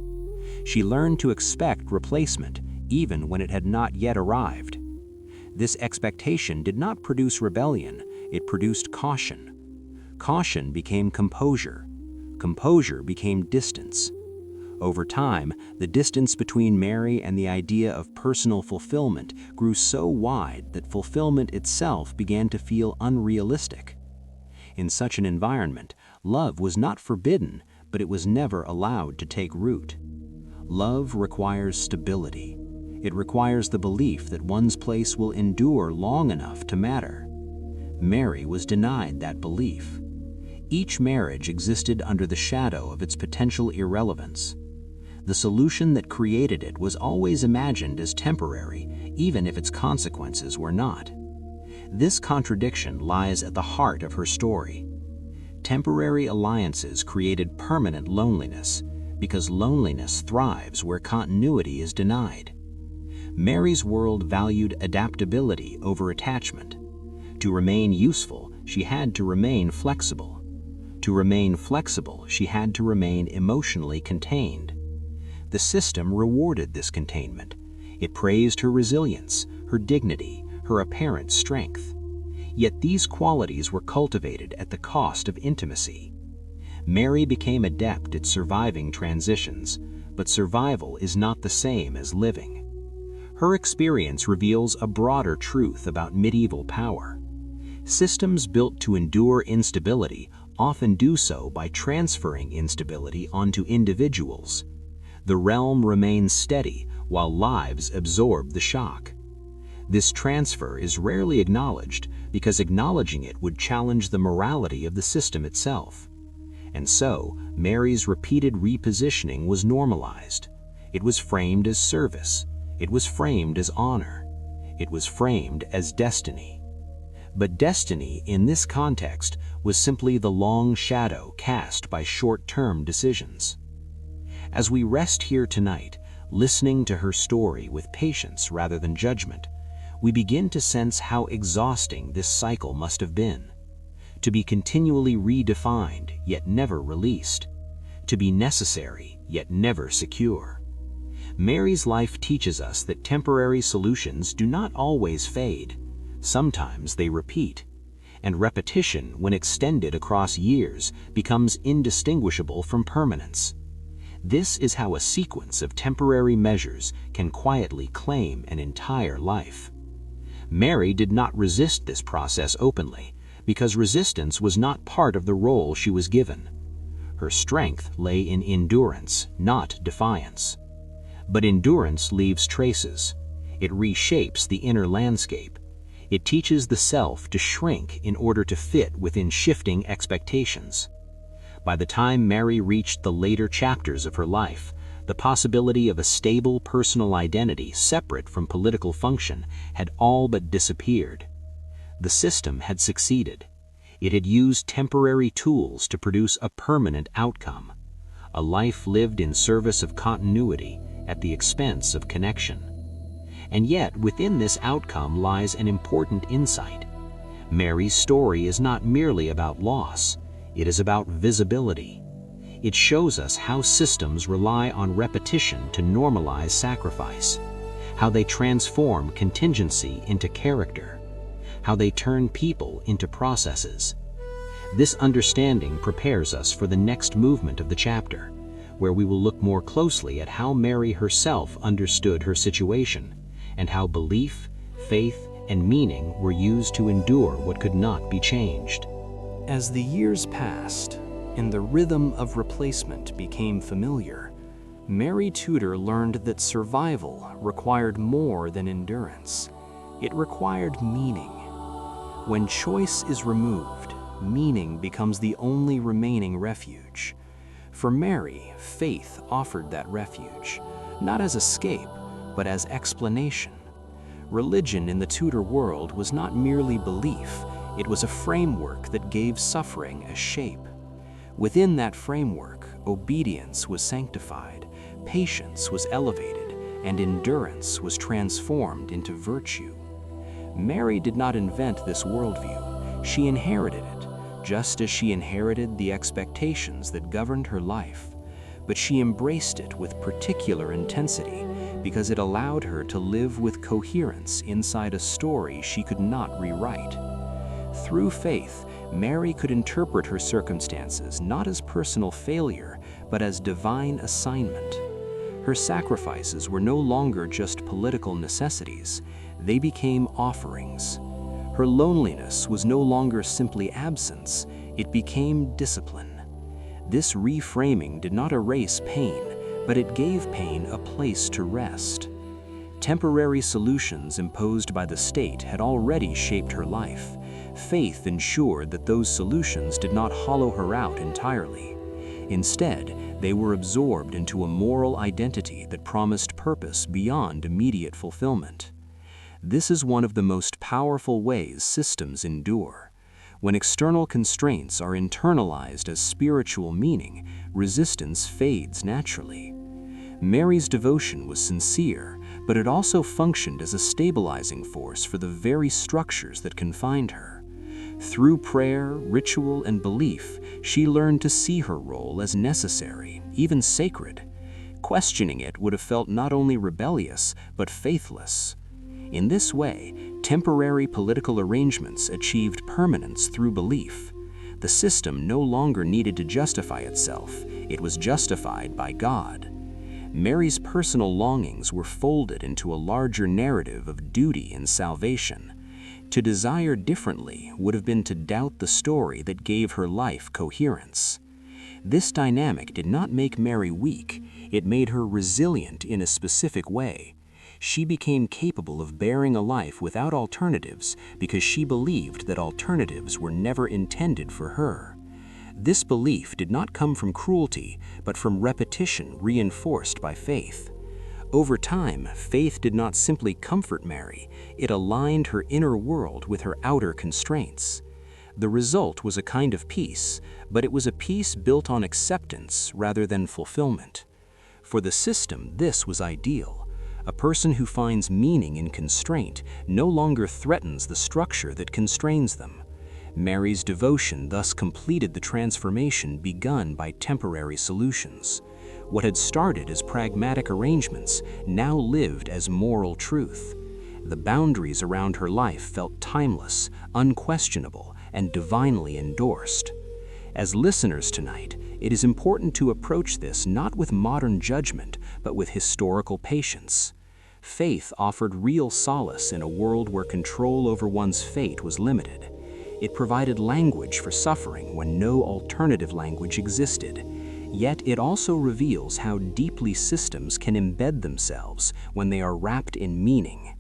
She learned to expect replacement, even when it had not yet arrived. This expectation did not produce rebellion, it produced caution. Caution became composure. Composure became distance. Over time, the distance between Mary and the idea of personal fulfillment grew so wide that fulfillment itself began to feel unrealistic. In such an environment, love was not forbidden, but it was never allowed to take root. Love requires stability. It requires the belief that one's place will endure long enough to matter. Mary was denied that belief. Each marriage existed under the shadow of its potential irrelevance. The solution that created it was always imagined as temporary, even if its consequences were not. This contradiction lies at the heart of her story. Temporary alliances created permanent loneliness, because loneliness thrives where continuity is denied. Mary's world valued adaptability over attachment. To remain useful, she had to remain flexible. To remain flexible, she had to remain emotionally contained. The system rewarded this containment. It praised her resilience, her dignity, her apparent strength. Yet these qualities were cultivated at the cost of intimacy. Mary became adept at surviving transitions, but survival is not the same as living. Her experience reveals a broader truth about medieval power. Systems built to endure instability often do so by transferring instability onto individuals. The realm remains steady while lives absorb the shock. This transfer is rarely acknowledged because acknowledging it would challenge the morality of the system itself. And so, Mary's repeated repositioning was normalized. It was framed as service. It was framed as honor. It was framed as destiny. But destiny, in this context, was simply the long shadow cast by short-term decisions. As we rest here tonight, listening to her story with patience rather than judgment, we begin to sense how exhausting this cycle must have been. To be continually redefined, yet never released. To be necessary, yet never secure. Mary's life teaches us that temporary solutions do not always fade. Sometimes they repeat. And repetition, when extended across years, becomes indistinguishable from permanence. This is how a sequence of temporary measures can quietly claim an entire life. Mary did not resist this process openly, because resistance was not part of the role she was given. Her strength lay in endurance, not defiance. But endurance leaves traces. It reshapes the inner landscape. It teaches the self to shrink in order to fit within shifting expectations. By the time Mary reached the later chapters of her life, the possibility of a stable personal identity separate from political function had all but disappeared. The system had succeeded. It had used temporary tools to produce a permanent outcome, a life lived in service of continuity at the expense of connection. And yet, within this outcome lies an important insight. Mary's story is not merely about loss, it is about visibility. It shows us how systems rely on repetition to normalize sacrifice, how they transform contingency into character, how they turn people into processes. This understanding prepares us for the next movement of the chapter, where we will look more closely at how Mary herself understood her situation, and how belief, faith, and meaning were used to endure what could not be changed. As the years passed, and the rhythm of replacement became familiar, Mary Tudor learned that survival required more than endurance. It required meaning. When choice is removed, meaning becomes the only remaining refuge. For Mary, faith offered that refuge, not as escape, but as explanation. Religion in the Tudor world was not merely belief, it was a framework that gave suffering a shape. Within that framework, obedience was sanctified, patience was elevated, and endurance was transformed into virtue. Mary did not invent this worldview, she inherited it, just as she inherited the expectations that governed her life. But she embraced it with particular intensity because it allowed her to live with coherence inside a story she could not rewrite. Through faith, Mary could interpret her circumstances not as personal failure, but as divine assignment. Her sacrifices were no longer just political necessities, they became offerings. Her loneliness was no longer simply absence, it became discipline. This reframing did not erase pain, but it gave pain a place to rest. Temporary solutions imposed by the state had already shaped her life. Faith ensured that those solutions did not hollow her out entirely. Instead, they were absorbed into a moral identity that promised purpose beyond immediate fulfillment. This is one of the most powerful ways systems endure. When external constraints are internalized as spiritual meaning, resistance fades naturally. Mary's devotion was sincere, but it also functioned as a stabilizing force for the very structures that confined her. Through prayer, ritual, and belief, she learned to see her role as necessary, even sacred. Questioning it would have felt not only rebellious, but faithless. In this way, temporary political arrangements achieved permanence through belief. The system no longer needed to justify itself; it was justified by God. Mary's personal longings were folded into a larger narrative of duty and salvation. To desire differently would have been to doubt the story that gave her life coherence. This dynamic did not make Mary weak; it made her resilient in a specific way. She became capable of bearing a life without alternatives because she believed that alternatives were never intended for her. This belief did not come from cruelty, but from repetition reinforced by faith. Over time, faith did not simply comfort Mary, it aligned her inner world with her outer constraints. The result was a kind of peace, but it was a peace built on acceptance rather than fulfillment. For the system, this was ideal. A person who finds meaning in constraint no longer threatens the structure that constrains them. Mary's devotion thus completed the transformation begun by temporary solutions. What had started as pragmatic arrangements now lived as moral truth. The boundaries around her life felt timeless, unquestionable, and divinely endorsed. As listeners tonight, it is important to approach this not with modern judgment, but with historical patience. Faith offered real solace in a world where control over one's fate was limited. It provided language for suffering when no alternative language existed. Yet it also reveals how deeply systems can embed themselves when they are wrapped in meaning.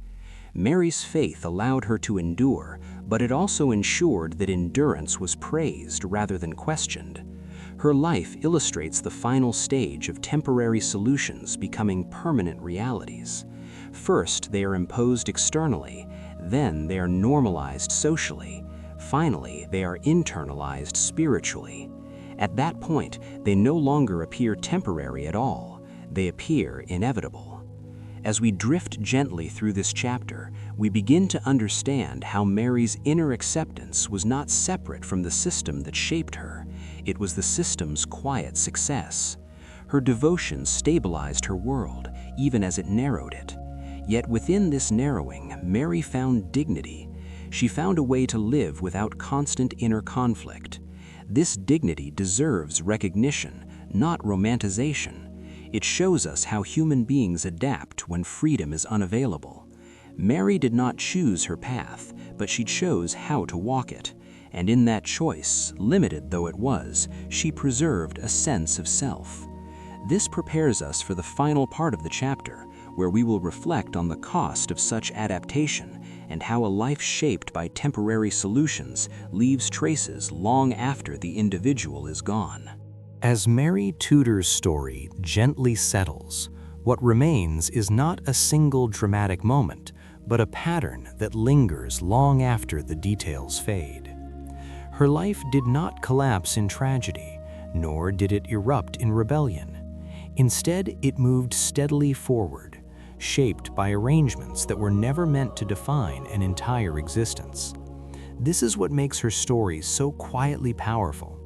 Mary's faith allowed her to endure, but it also ensured that endurance was praised rather than questioned. Her life illustrates the final stage of temporary solutions becoming permanent realities. First, they are imposed externally, then they are normalized socially. Finally, they are internalized spiritually. At that point, they no longer appear temporary at all. They appear inevitable. As we drift gently through this chapter, we begin to understand how Mary's inner acceptance was not separate from the system that shaped her. It was the system's quiet success. Her devotion stabilized her world, even as it narrowed it. Yet within this narrowing, Mary found dignity. She found a way to live without constant inner conflict. This dignity deserves recognition, not romanticization. It shows us how human beings adapt when freedom is unavailable. Mary did not choose her path, but she chose how to walk it. And in that choice, limited though it was, she preserved a sense of self. This prepares us for the final part of the chapter, where we will reflect on the cost of such adaptation and how a life shaped by temporary solutions leaves traces long after the individual is gone. As Mary Tudor's story gently settles, what remains is not a single dramatic moment, but a pattern that lingers long after the details fade. Her life did not collapse in tragedy, nor did it erupt in rebellion. Instead, it moved steadily forward, shaped by arrangements that were never meant to define an entire existence. This is what makes her story so quietly powerful.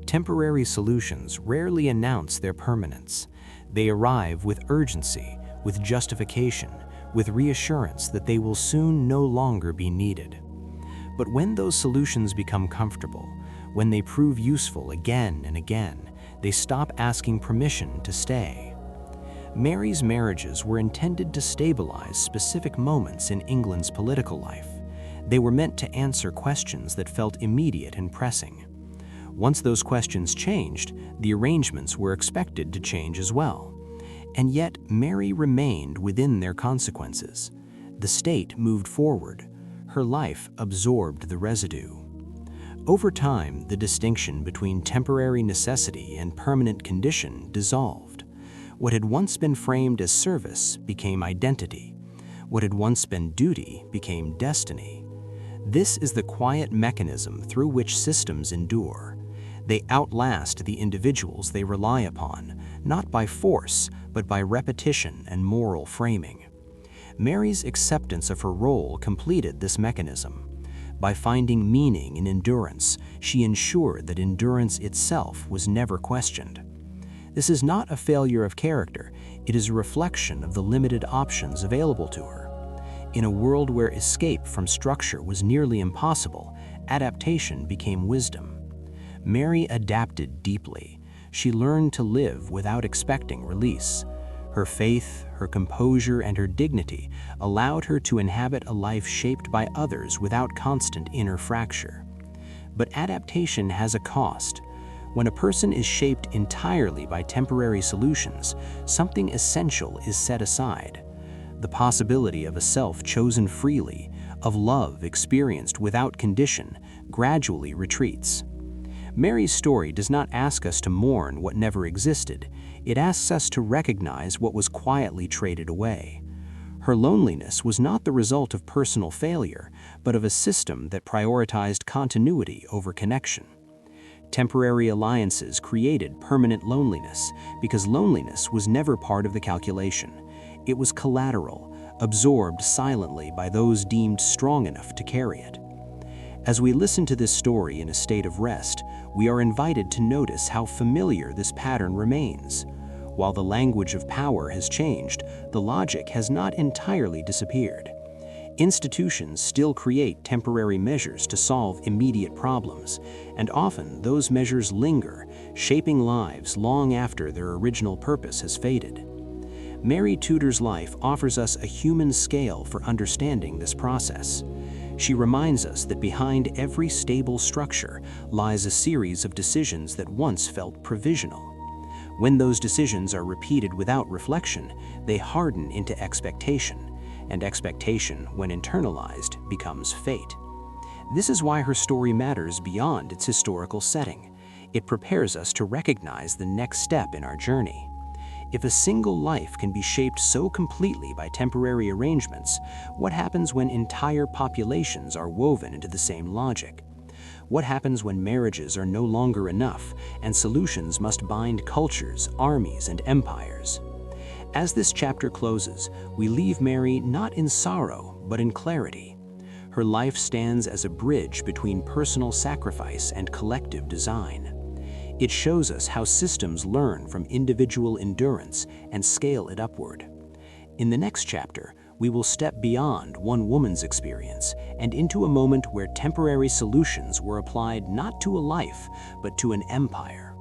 Temporary solutions rarely announce their permanence. They arrive with urgency, with justification, with reassurance that they will soon no longer be needed. But when those solutions become comfortable, when they prove useful again and again, they stop asking permission to stay. Mary's marriages were intended to stabilize specific moments in England's political life. They were meant to answer questions that felt immediate and pressing. Once those questions changed, the arrangements were expected to change as well. And yet, Mary remained within their consequences. The state moved forward. Her life absorbed the residue. Over time, the distinction between temporary necessity and permanent condition dissolved. What had once been framed as service became identity. What had once been duty became destiny. This is the quiet mechanism through which systems endure. They outlast the individuals they rely upon, not by force, but by repetition and moral framing. Mary's acceptance of her role completed this mechanism. By finding meaning in endurance, she ensured that endurance itself was never questioned. This is not a failure of character, it is a reflection of the limited options available to her. In a world where escape from structure was nearly impossible, adaptation became wisdom. Mary adapted deeply. She learned to live without expecting release. Her faith, her composure, and her dignity allowed her to inhabit a life shaped by others without constant inner fracture. But adaptation has a cost. When a person is shaped entirely by temporary solutions, something essential is set aside. The possibility of a self chosen freely, of love experienced without condition, gradually retreats. Mary's story does not ask us to mourn what never existed. It asks us to recognize what was quietly traded away. Her loneliness was not the result of personal failure, but of a system that prioritized continuity over connection. Temporary alliances created permanent loneliness because loneliness was never part of the calculation. It was collateral, absorbed silently by those deemed strong enough to carry it. As we listen to this story in a state of rest, we are invited to notice how familiar this pattern remains. While the language of power has changed, the logic has not entirely disappeared. Institutions still create temporary measures to solve immediate problems, and often those measures linger, shaping lives long after their original purpose has faded. Mary Tudor's life offers us a human scale for understanding this process. She reminds us that behind every stable structure lies a series of decisions that once felt provisional. When those decisions are repeated without reflection, they harden into expectation, and expectation, when internalized, becomes fate. This is why her story matters beyond its historical setting. It prepares us to recognize the next step in our journey. If a single life can be shaped so completely by temporary arrangements, what happens when entire populations are woven into the same logic? What happens when marriages are no longer enough and solutions must bind cultures, armies, and empires? As this chapter closes, we leave Mary not in sorrow, but in clarity. Her life stands as a bridge between personal sacrifice and collective design. It shows us how systems learn from individual endurance and scale it upward. In the next chapter, we will step beyond one woman's experience and into a moment where temporary solutions were applied not to a life, but to an empire.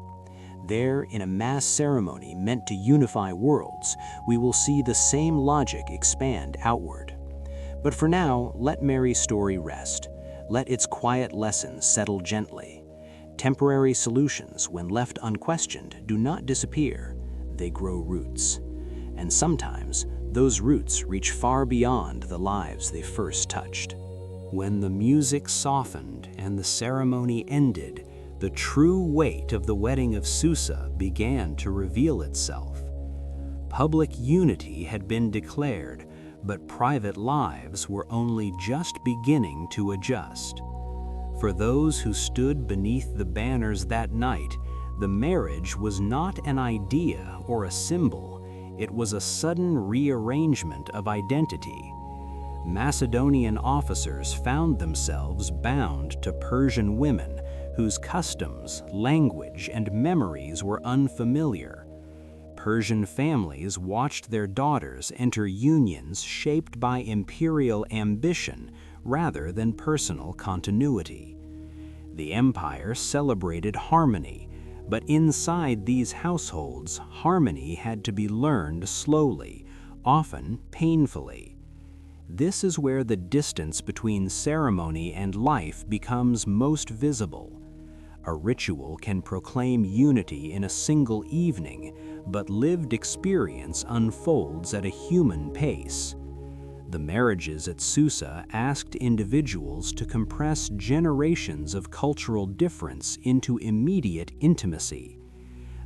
There, in a mass ceremony meant to unify worlds, we will see the same logic expand outward. But for now, let Mary's story rest. Let its quiet lessons settle gently. Temporary solutions, when left unquestioned, do not disappear. They grow roots. And sometimes, those roots reach far beyond the lives they first touched. When the music softened and the ceremony ended, the true weight of the wedding of Susa began to reveal itself. Public unity had been declared, but private lives were only just beginning to adjust. For those who stood beneath the banners that night, the marriage was not an idea or a symbol, it was a sudden rearrangement of identity. Macedonian officers found themselves bound to Persian women whose customs, language, and memories were unfamiliar. Persian families watched their daughters enter unions shaped by imperial ambition rather than personal continuity. The empire celebrated harmony, but inside these households, harmony had to be learned slowly, often painfully. This is where the distance between ceremony and life becomes most visible. A ritual can proclaim unity in a single evening, but lived experience unfolds at a human pace. The marriages at Susa asked individuals to compress generations of cultural difference into immediate intimacy.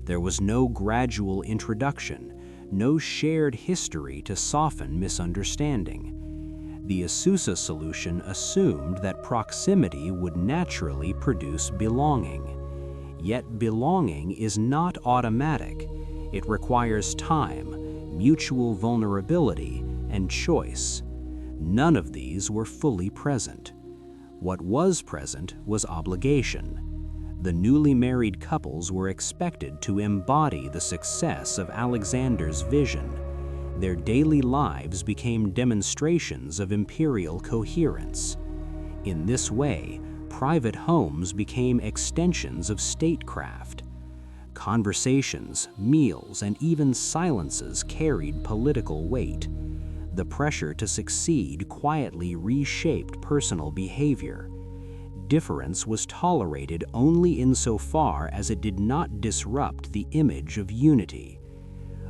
There was no gradual introduction, no shared history to soften misunderstanding. The Susa solution assumed that proximity would naturally produce belonging. Yet belonging is not automatic. It requires time, mutual vulnerability, and choice. None of these were fully present. What was present was obligation. The newly married couples were expected to embody the success of Alexander's vision. Their daily lives became demonstrations of imperial coherence. In this way, private homes became extensions of statecraft. Conversations, meals, and even silences carried political weight. The pressure to succeed quietly reshaped personal behavior. Difference was tolerated only insofar as it did not disrupt the image of unity.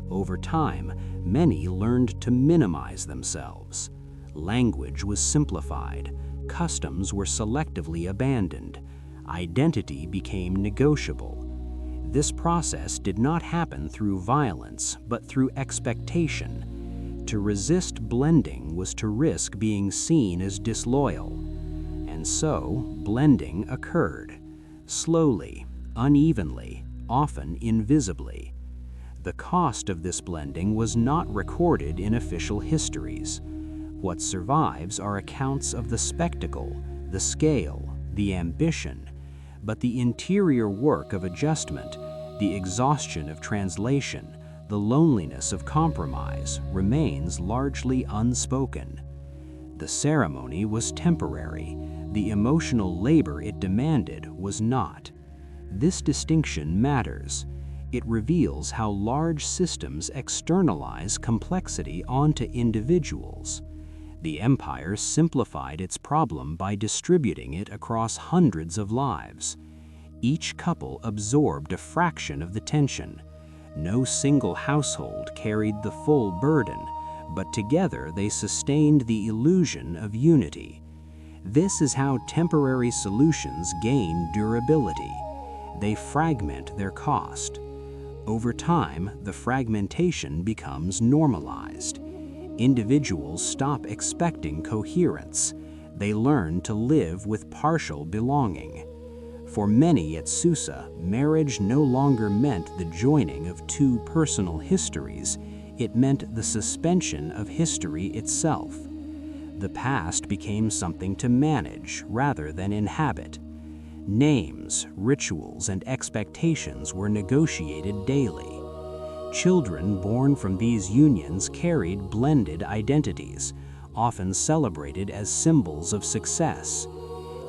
Over time, many learned to minimize themselves. Language was simplified, customs were selectively abandoned, identity became negotiable. This process did not happen through violence, but through expectation. To resist blending was to risk being seen as disloyal. And so, blending occurred, slowly, unevenly, often invisibly. The cost of this blending was not recorded in official histories. What survives are accounts of the spectacle, the scale, the ambition, but the interior work of adjustment, the exhaustion of translation, the loneliness of compromise remains largely unspoken. The ceremony was temporary. The emotional labor it demanded was not. This distinction matters. It reveals how large systems externalize complexity onto individuals. The empire simplified its problem by distributing it across hundreds of lives. Each couple absorbed a fraction of the tension. No single household carried the full burden, but together they sustained the illusion of unity. This is how temporary solutions gain durability. They fragment their cost. Over time, the fragmentation becomes normalized. Individuals stop expecting coherence. They learn to live with partial belonging. For many at Susa, marriage no longer meant the joining of two personal histories. It meant the suspension of history itself. The past became something to manage rather than inhabit. Names, rituals, and expectations were negotiated daily. Children born from these unions carried blended identities, often celebrated as symbols of success.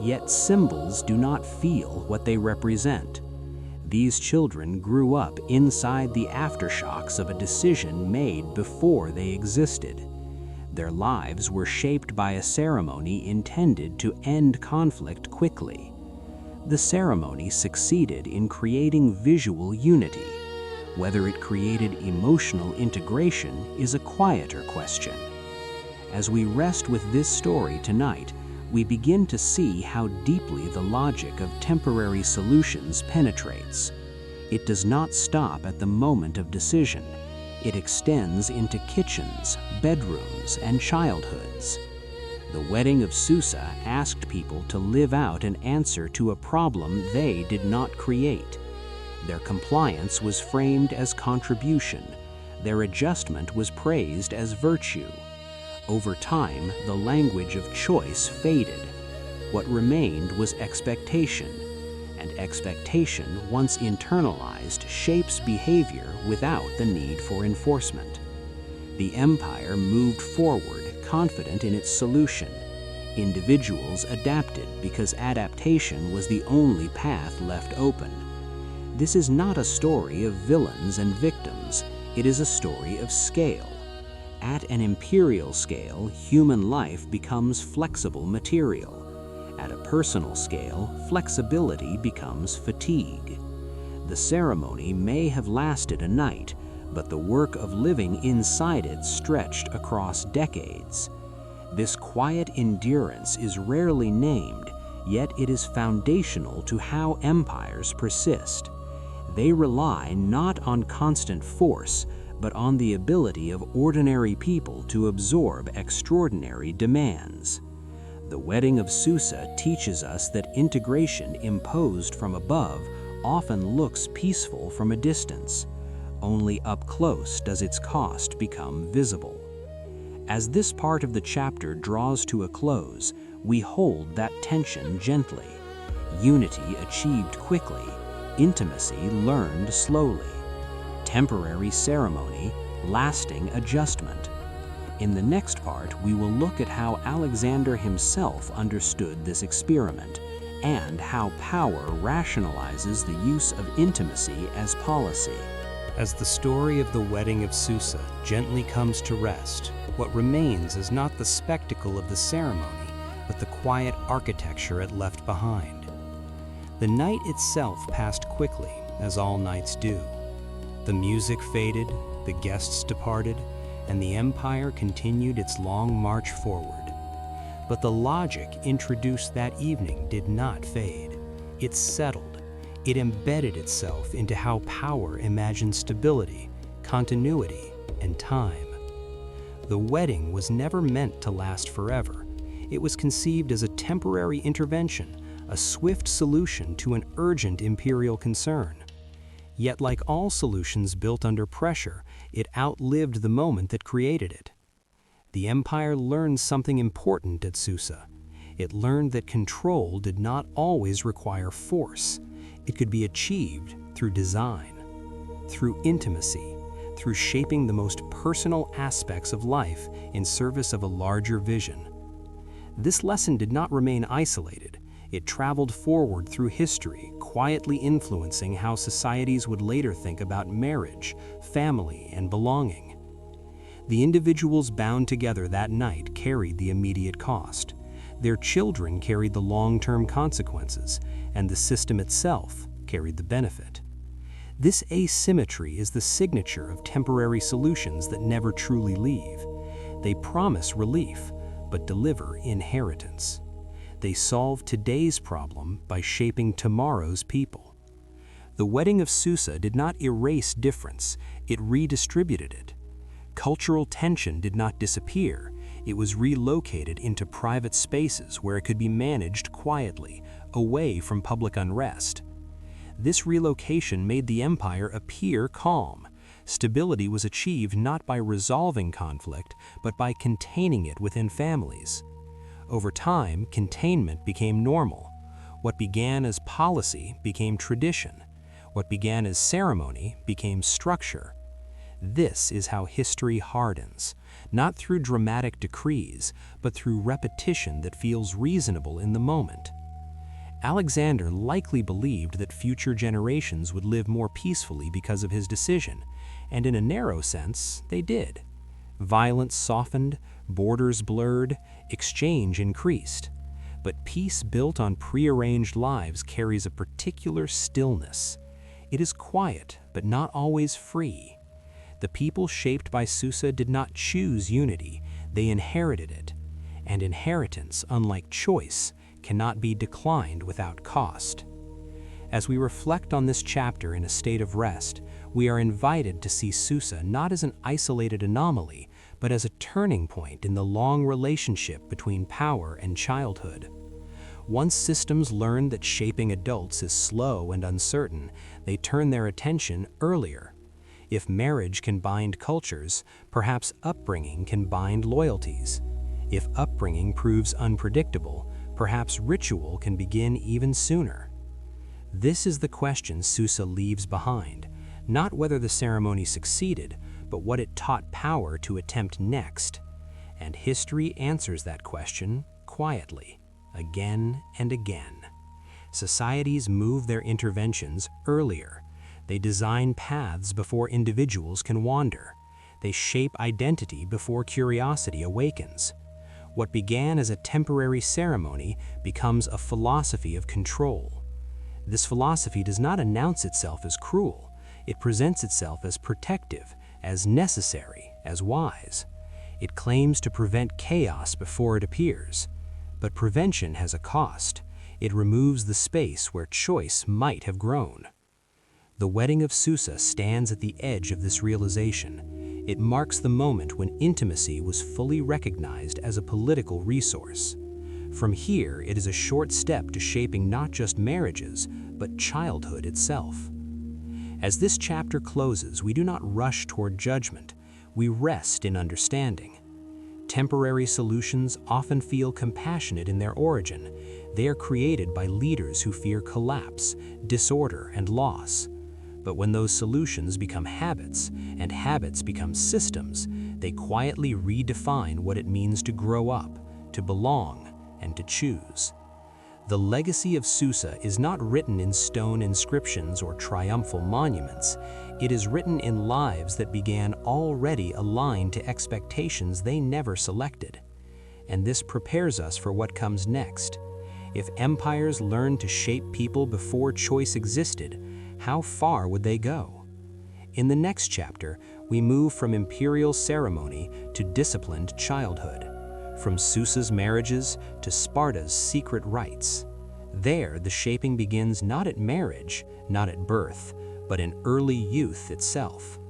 Yet symbols do not feel what they represent. These children grew up inside the aftershocks of a decision made before they existed. Their lives were shaped by a ceremony intended to end conflict quickly. The ceremony succeeded in creating visual unity. Whether it created emotional integration is a quieter question. As we rest with this story tonight, we begin to see how deeply the logic of temporary solutions penetrates. It does not stop at the moment of decision. It extends into kitchens, bedrooms, and childhoods. The wedding of Susa asked people to live out an answer to a problem they did not create. Their compliance was framed as contribution. Their adjustment was praised as virtue. Over time, the language of choice faded. What remained was expectation. And expectation, once internalized, shapes behavior without the need for enforcement. The empire moved forward, confident in its solution. Individuals adapted because adaptation was the only path left open. This is not a story of villains and victims. It is a story of scale. At an imperial scale, human life becomes flexible material. At a personal scale, flexibility becomes fatigue. The ceremony may have lasted a night, but the work of living inside it stretched across decades. This quiet endurance is rarely named, yet it is foundational to how empires persist. They rely not on constant force, but on the ability of ordinary people to absorb extraordinary demands. The wedding of Susa teaches us that integration imposed from above often looks peaceful from a distance. Only up close does its cost become visible. As this part of the chapter draws to a close, we hold that tension gently. Unity achieved quickly, intimacy learned slowly. Temporary ceremony, lasting adjustment. In the next part, we will look at how Alexander himself understood this experiment, and how power rationalizes the use of intimacy as policy. As the story of the wedding of Susa gently comes to rest, what remains is not the spectacle of the ceremony, but the quiet architecture it left behind. The night itself passed quickly, as all nights do. The music faded, the guests departed, and the empire continued its long march forward. But the logic introduced that evening did not fade. It settled. It embedded itself into how power imagines stability, continuity, and time. The wedding was never meant to last forever. It was conceived as a temporary intervention, a swift solution to an urgent imperial concern. Yet, like all solutions built under pressure, it outlived the moment that created it. The empire learned something important at Susa. It learned that control did not always require force. It could be achieved through design, through intimacy, through shaping the most personal aspects of life in service of a larger vision. This lesson did not remain isolated. It traveled forward through history, quietly influencing how societies would later think about marriage, family, and belonging. The individuals bound together that night carried the immediate cost. Their children carried the long-term consequences, and the system itself carried the benefit. This asymmetry is the signature of temporary solutions that never truly leave. They promise relief, but deliver inheritance. They solve today's problem by shaping tomorrow's people. The wedding of Susa did not erase difference, it redistributed it. Cultural tension did not disappear, it was relocated into private spaces where it could be managed quietly, away from public unrest. This relocation made the empire appear calm. Stability was achieved not by resolving conflict, but by containing it within families. Over time, containment became normal. What began as policy became tradition. What began as ceremony became structure. This is how history hardens, not through dramatic decrees, but through repetition that feels reasonable in the moment. Alexander likely believed that future generations would live more peacefully because of his decision, and in a narrow sense, they did. Violence softened, borders blurred, exchange increased. But peace built on prearranged lives carries a particular stillness. It is quiet, but not always free. The people shaped by Susa did not choose unity, they inherited it. And inheritance, unlike choice, cannot be declined without cost. As we reflect on this chapter in a state of rest, we are invited to see Susa not as an isolated anomaly, but as a turning point in the long relationship between power and childhood. Once systems learn that shaping adults is slow and uncertain, they turn their attention earlier. If marriage can bind cultures, perhaps upbringing can bind loyalties. If upbringing proves unpredictable, perhaps ritual can begin even sooner. This is the question Susa leaves behind, not whether the ceremony succeeded, but what it taught power to attempt next. And history answers that question quietly, again and again. Societies move their interventions earlier. They design paths before individuals can wander. They shape identity before curiosity awakens. What began as a temporary ceremony becomes a philosophy of control. This philosophy does not announce itself as cruel. It presents itself as protective, as necessary, as wise. It claims to prevent chaos before it appears. But prevention has a cost. It removes the space where choice might have grown. The wedding of Susa stands at the edge of this realization. It marks the moment when intimacy was fully recognized as a political resource. From here, it is a short step to shaping not just marriages, but childhood itself. As this chapter closes, we do not rush toward judgment. We rest in understanding. Temporary solutions often feel compassionate in their origin. They are created by leaders who fear collapse, disorder, and loss. But when those solutions become habits, and habits become systems, they quietly redefine what it means to grow up, to belong, and to choose. The legacy of Susa is not written in stone inscriptions or triumphal monuments. It is written in lives that began already aligned to expectations they never selected. And this prepares us for what comes next. If empires learned to shape people before choice existed, how far would they go? In the next chapter, we move from imperial ceremony to disciplined childhood, from Susa's marriages to Sparta's secret rites. There, the shaping begins not at marriage, not at birth, but in early youth itself.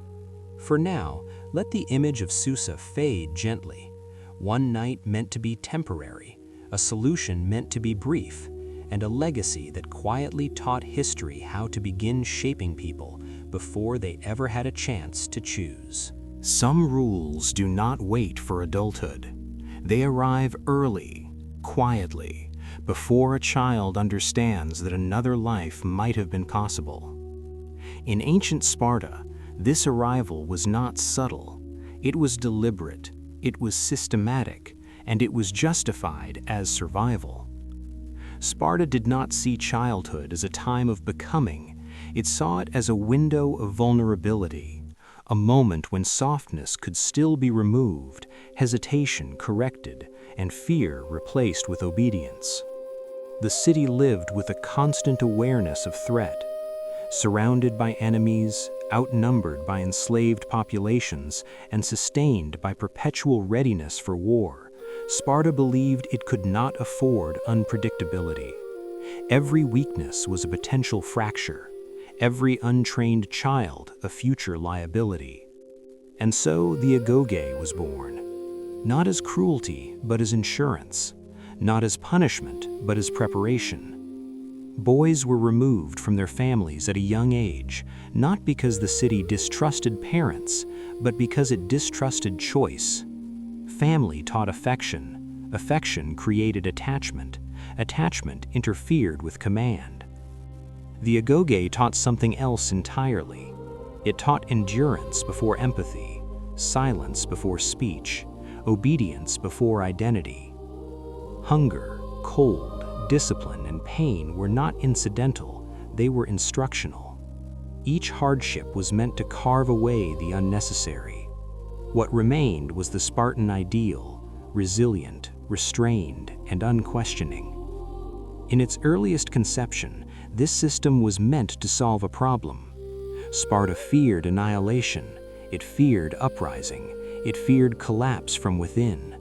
For now, let the image of Susa fade gently. One night meant to be temporary, a solution meant to be brief, and a legacy that quietly taught history how to begin shaping people before they ever had a chance to choose. Some rules do not wait for adulthood. They arrive early, quietly, before a child understands that another life might have been possible. In ancient Sparta, this arrival was not subtle. It was deliberate, it was systematic, and it was justified as survival. Sparta did not see childhood as a time of becoming. It saw it as a window of vulnerability, a moment when softness could still be removed, hesitation corrected, and fear replaced with obedience. The city lived with a constant awareness of threat. Surrounded by enemies, outnumbered by enslaved populations, and sustained by perpetual readiness for war, Sparta believed it could not afford unpredictability. Every weakness was a potential fracture, every untrained child a future liability. And so the agoge was born, not as cruelty, but as insurance, not as punishment, but as preparation. Boys were removed from their families at a young age, not because the city distrusted parents, but because it distrusted choice. Family taught affection. Affection created attachment. Attachment interfered with command. The agoge taught something else entirely. It taught endurance before empathy, silence before speech, obedience before identity. Hunger, cold, discipline, and pain were not incidental, they were instructional. Each hardship was meant to carve away the unnecessary. What remained was the Spartan ideal, resilient, restrained, and unquestioning. In its earliest conception, this system was meant to solve a problem. Sparta feared annihilation, it feared uprising, it feared collapse from within.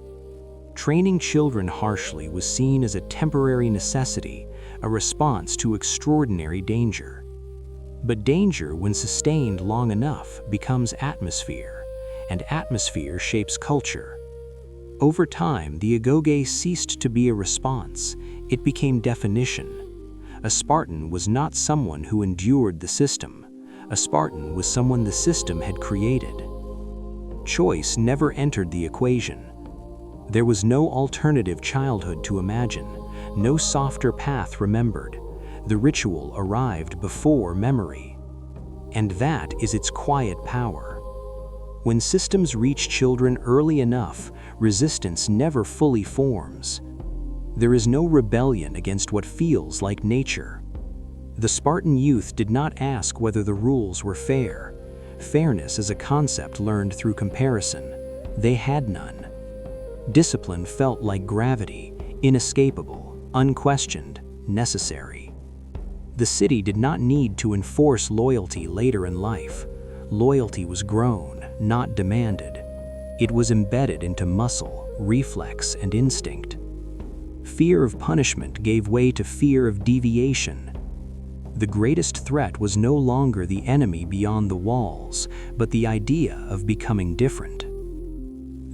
Training children harshly was seen as a temporary necessity, a response to extraordinary danger. But danger, when sustained long enough, becomes atmosphere, and atmosphere shapes culture. Over time, the agoge ceased to be a response. It became definition. A Spartan was not someone who endured the system. A Spartan was someone the system had created. Choice never entered the equation. There was no alternative childhood to imagine, no softer path remembered. The ritual arrived before memory. And that is its quiet power. When systems reach children early enough, resistance never fully forms. There is no rebellion against what feels like nature. The Spartan youth did not ask whether the rules were fair. Fairness is a concept learned through comparison. They had none. Discipline felt like gravity, inescapable, unquestioned, necessary. The city did not need to enforce loyalty later in life. Loyalty was grown, not demanded. It was embedded into muscle, reflex, and instinct. Fear of punishment gave way to fear of deviation. The greatest threat was no longer the enemy beyond the walls, but the idea of becoming different.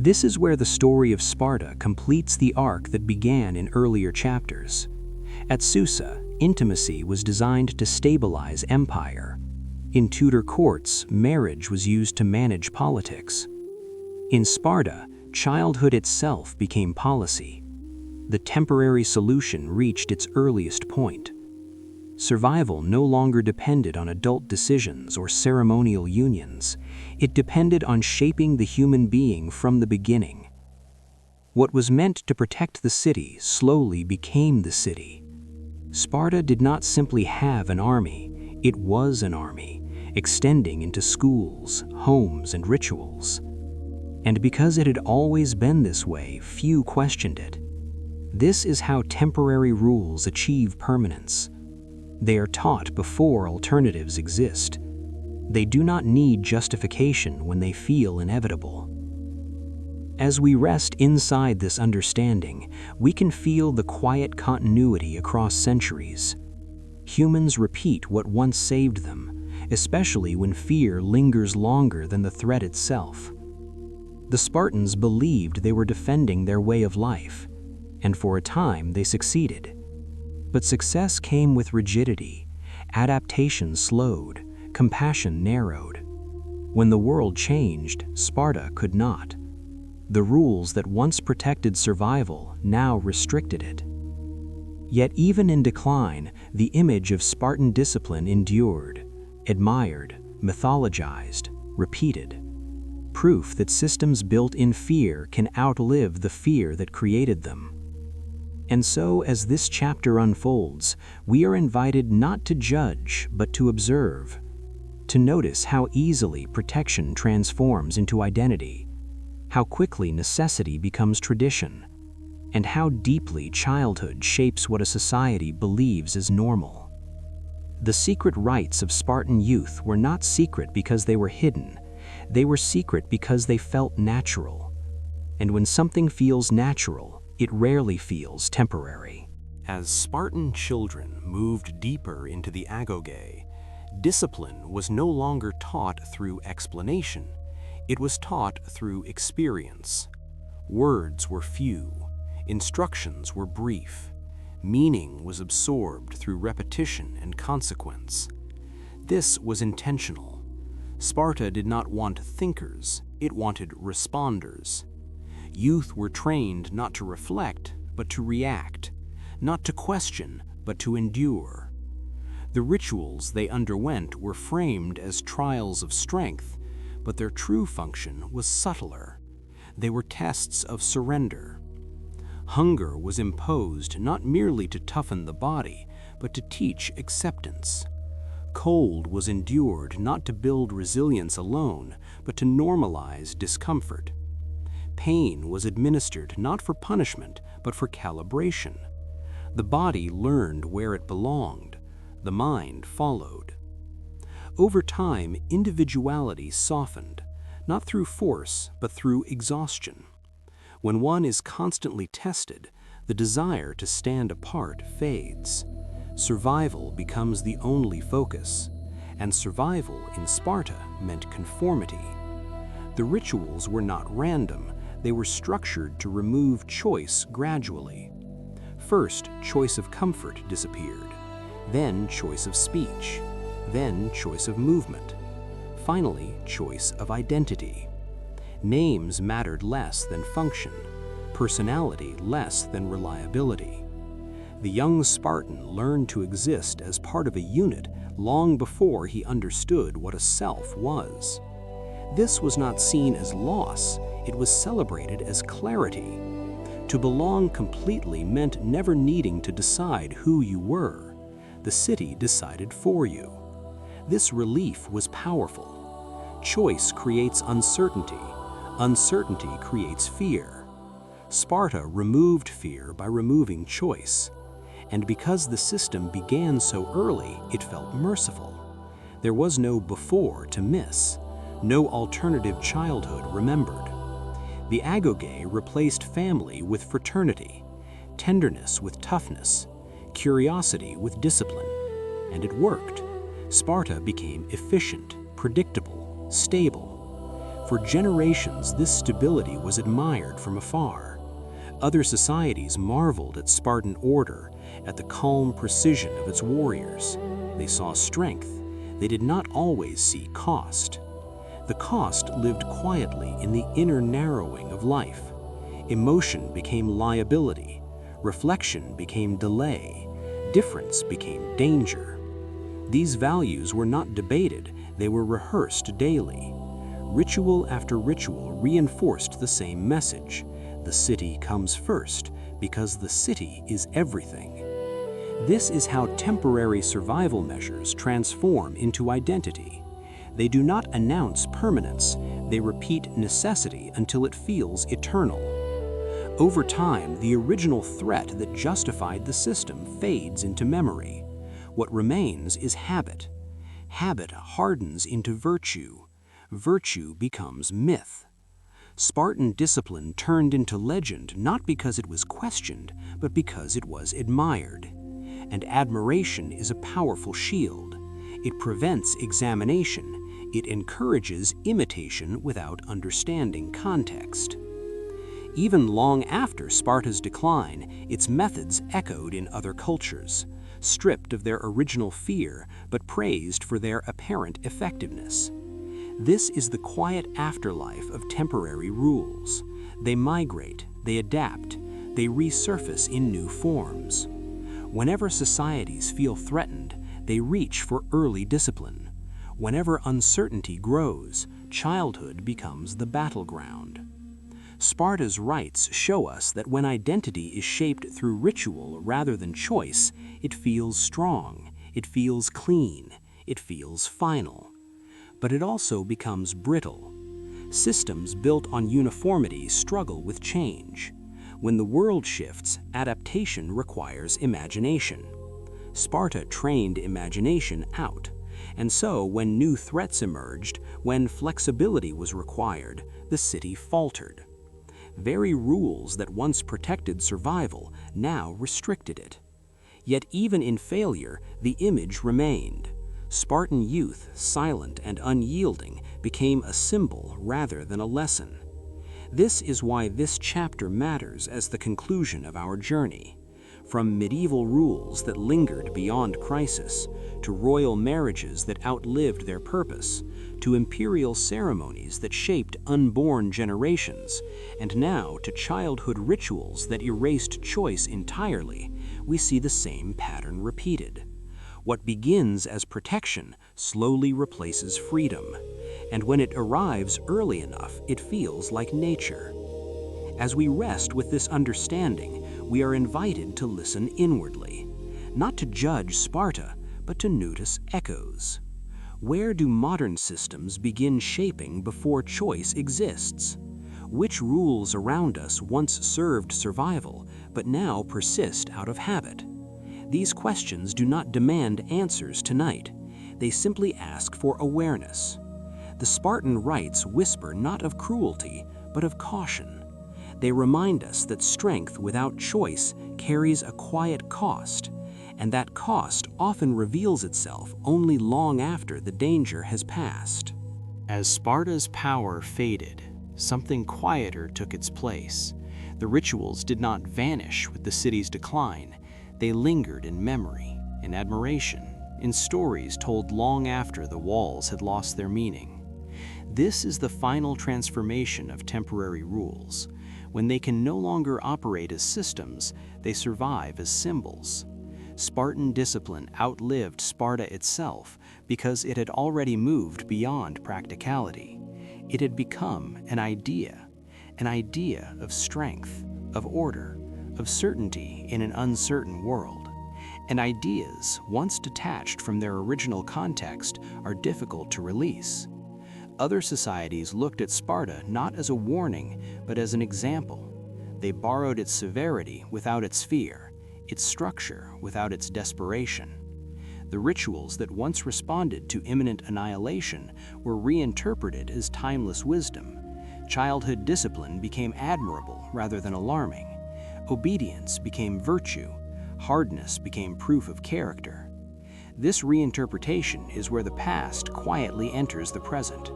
This is where the story of Sparta completes the arc that began in earlier chapters. At Susa, intimacy was designed to stabilize empire. In Tudor courts, marriage was used to manage politics. In Sparta, childhood itself became policy. The temporary solution reached its earliest point. Survival no longer depended on adult decisions or ceremonial unions. It depended on shaping the human being from the beginning. What was meant to protect the city slowly became the city. Sparta did not simply have an army, it was an army, extending into schools, homes, and rituals. And because it had always been this way, few questioned it. This is how temporary rules achieve permanence. They are taught before alternatives exist. They do not need justification when they feel inevitable. As we rest inside this understanding, we can feel the quiet continuity across centuries. Humans repeat what once saved them, especially when fear lingers longer than the threat itself. The Spartans believed they were defending their way of life, and for a time they succeeded. But success came with rigidity, adaptation slowed, compassion narrowed. When the world changed, Sparta could not. The rules that once protected survival now restricted it. Yet even in decline, the image of Spartan discipline endured, admired, mythologized, repeated. Proof that systems built in fear can outlive the fear that created them. And so, as this chapter unfolds, we are invited not to judge, but to observe, to notice how easily protection transforms into identity, how quickly necessity becomes tradition, and how deeply childhood shapes what a society believes is normal. The secret rites of Spartan youth were not secret because they were hidden. They were secret because they felt natural. And when something feels natural, it rarely feels temporary. As Spartan children moved deeper into the agoge, discipline was no longer taught through explanation. It was taught through experience. Words were few, instructions were brief, meaning was absorbed through repetition and consequence. This was intentional. Sparta did not want thinkers, it wanted responders. Youth were trained not to reflect, but to react, not to question, but to endure. The rituals they underwent were framed as trials of strength, but their true function was subtler. They were tests of surrender. Hunger was imposed not merely to toughen the body, but to teach acceptance. Cold was endured not to build resilience alone, but to normalize discomfort. Pain was administered not for punishment, but for calibration. The body learned where it belonged. The mind followed. Over time, individuality softened, not through force, but through exhaustion. When one is constantly tested, the desire to stand apart fades. Survival becomes the only focus, and survival in Sparta meant conformity. The rituals were not random, they were structured to remove choice gradually. First, choice of comfort disappeared, then choice of speech, then choice of movement, finally choice of identity. Names mattered less than function, personality less than reliability. The young Spartan learned to exist as part of a unit long before he understood what a self was. This was not seen as loss, it was celebrated as clarity. To belong completely meant never needing to decide who you were. The city decided for you. This relief was powerful. Choice creates uncertainty. Uncertainty creates fear. Sparta removed fear by removing choice. And because the system began so early, it felt merciful. There was no before to miss, no alternative childhood remembered. The agoge replaced family with fraternity, tenderness with toughness, curiosity with discipline. And it worked. Sparta became efficient, predictable, stable. For generations, this stability was admired from afar. Other societies marveled at Spartan order, at the calm precision of its warriors. They saw strength. They did not always see cost. The cost lived quietly in the inner narrowing of life. Emotion became liability. Reflection became delay. Difference became danger. These values were not debated, they were rehearsed daily. Ritual after ritual reinforced the same message. The city comes first, because the city is everything. This is how temporary survival measures transform into identity. They do not announce permanence, they repeat necessity until it feels eternal. Over time, the original threat that justified the system fades into memory. What remains is habit. Habit hardens into virtue. Virtue becomes myth. Spartan discipline turned into legend not because it was questioned, but because it was admired. And admiration is a powerful shield. It prevents examination. It encourages imitation without understanding context. Even long after Sparta's decline, its methods echoed in other cultures, stripped of their original fear, but praised for their apparent effectiveness. This is the quiet afterlife of temporary rules. They migrate, they adapt, they resurface in new forms. Whenever societies feel threatened, they reach for early discipline. Whenever uncertainty grows, childhood becomes the battleground. Sparta's rites show us that when identity is shaped through ritual rather than choice, it feels strong, it feels clean, it feels final. But it also becomes brittle. Systems built on uniformity struggle with change. When the world shifts, adaptation requires imagination. Sparta trained imagination out. And so, when new threats emerged, when flexibility was required, the city faltered. Very rules that once protected survival now restricted it. Yet even in failure, the image remained. Spartan youth, silent and unyielding, became a symbol rather than a lesson. This is why this chapter matters as the conclusion of our journey. From medieval rules that lingered beyond crisis, to royal marriages that outlived their purpose, to imperial ceremonies that shaped unborn generations, and now to childhood rituals that erased choice entirely, we see the same pattern repeated. What begins as protection slowly replaces freedom, and when it arrives early enough, it feels like nature. As we rest with this understanding, we are invited to listen inwardly, not to judge Sparta, but to notice echoes. Where do modern systems begin shaping before choice exists? Which rules around us once served survival, but now persist out of habit? These questions do not demand answers tonight. They simply ask for awareness. The Spartan rites whisper not of cruelty, but of caution. They remind us that strength without choice carries a quiet cost, and that cost often reveals itself only long after the danger has passed. As Sparta's power faded, something quieter took its place. The rituals did not vanish with the city's decline. They lingered in memory, in admiration, in stories told long after the walls had lost their meaning. This is the final transformation of temporary rules. When they can no longer operate as systems, they survive as symbols. Spartan discipline outlived Sparta itself because it had already moved beyond practicality. It had become an idea of strength, of order, of certainty in an uncertain world. And ideas, once detached from their original context, are difficult to release. Other societies looked at Sparta not as a warning, but as an example. They borrowed its severity without its fear, its structure without its desperation. The rituals that once responded to imminent annihilation were reinterpreted as timeless wisdom. Childhood discipline became admirable rather than alarming. Obedience became virtue. Hardness became proof of character. This reinterpretation is where the past quietly enters the present.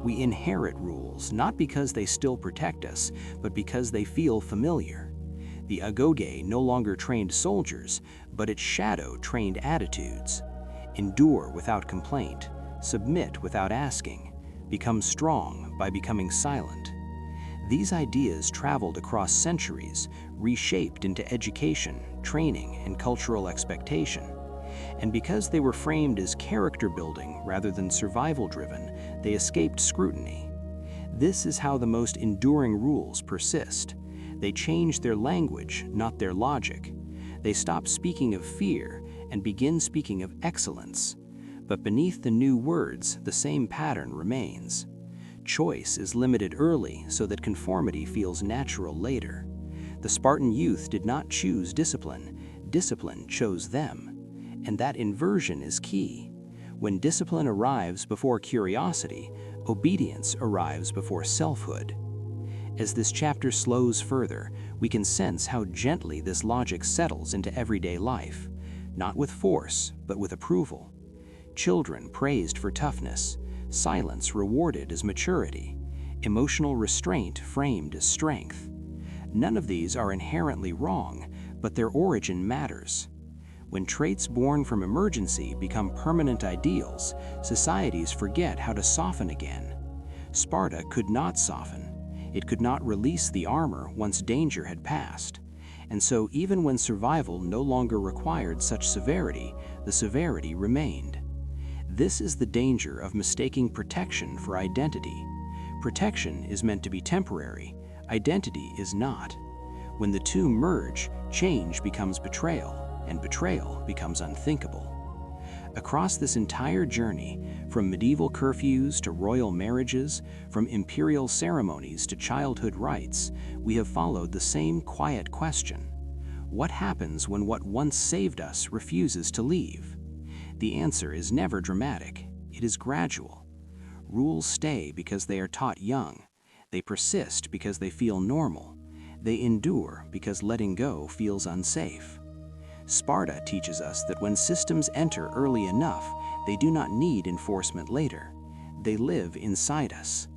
We inherit rules not because they still protect us, but because they feel familiar. The agoge no longer trained soldiers, but its shadow trained attitudes. Endure without complaint, submit without asking, become strong by becoming silent. These ideas traveled across centuries, reshaped into education, training, and cultural expectation. And because they were framed as character-building rather than survival-driven, they escaped scrutiny. This is how the most enduring rules persist. They change their language, not their logic. They stop speaking of fear and begin speaking of excellence. But beneath the new words, the same pattern remains. Choice is limited early so that conformity feels natural later. The Spartan youth did not choose discipline. Discipline chose them. And that inversion is key. When discipline arrives before curiosity, obedience arrives before selfhood. As this chapter slows further, we can sense how gently this logic settles into everyday life, not with force, but with approval. Children praised for toughness, silence rewarded as maturity, emotional restraint framed as strength. None of these are inherently wrong, but their origin matters. When traits born from emergency become permanent ideals, societies forget how to soften again. Sparta could not soften. It could not release the armor once danger had passed. And so even when survival no longer required such severity, the severity remained. This is the danger of mistaking protection for identity. Protection is meant to be temporary. Identity is not. When the two merge, change becomes betrayal, and betrayal becomes unthinkable. Across this entire journey, from medieval curfews to royal marriages, from imperial ceremonies to childhood rites, we have followed the same quiet question. What happens when what once saved us refuses to leave? The answer is never dramatic. It is gradual. Rules stay because they are taught young. They persist because they feel normal. They endure because letting go feels unsafe. Sparta teaches us that when systems enter early enough, they do not need enforcement later. They live inside us.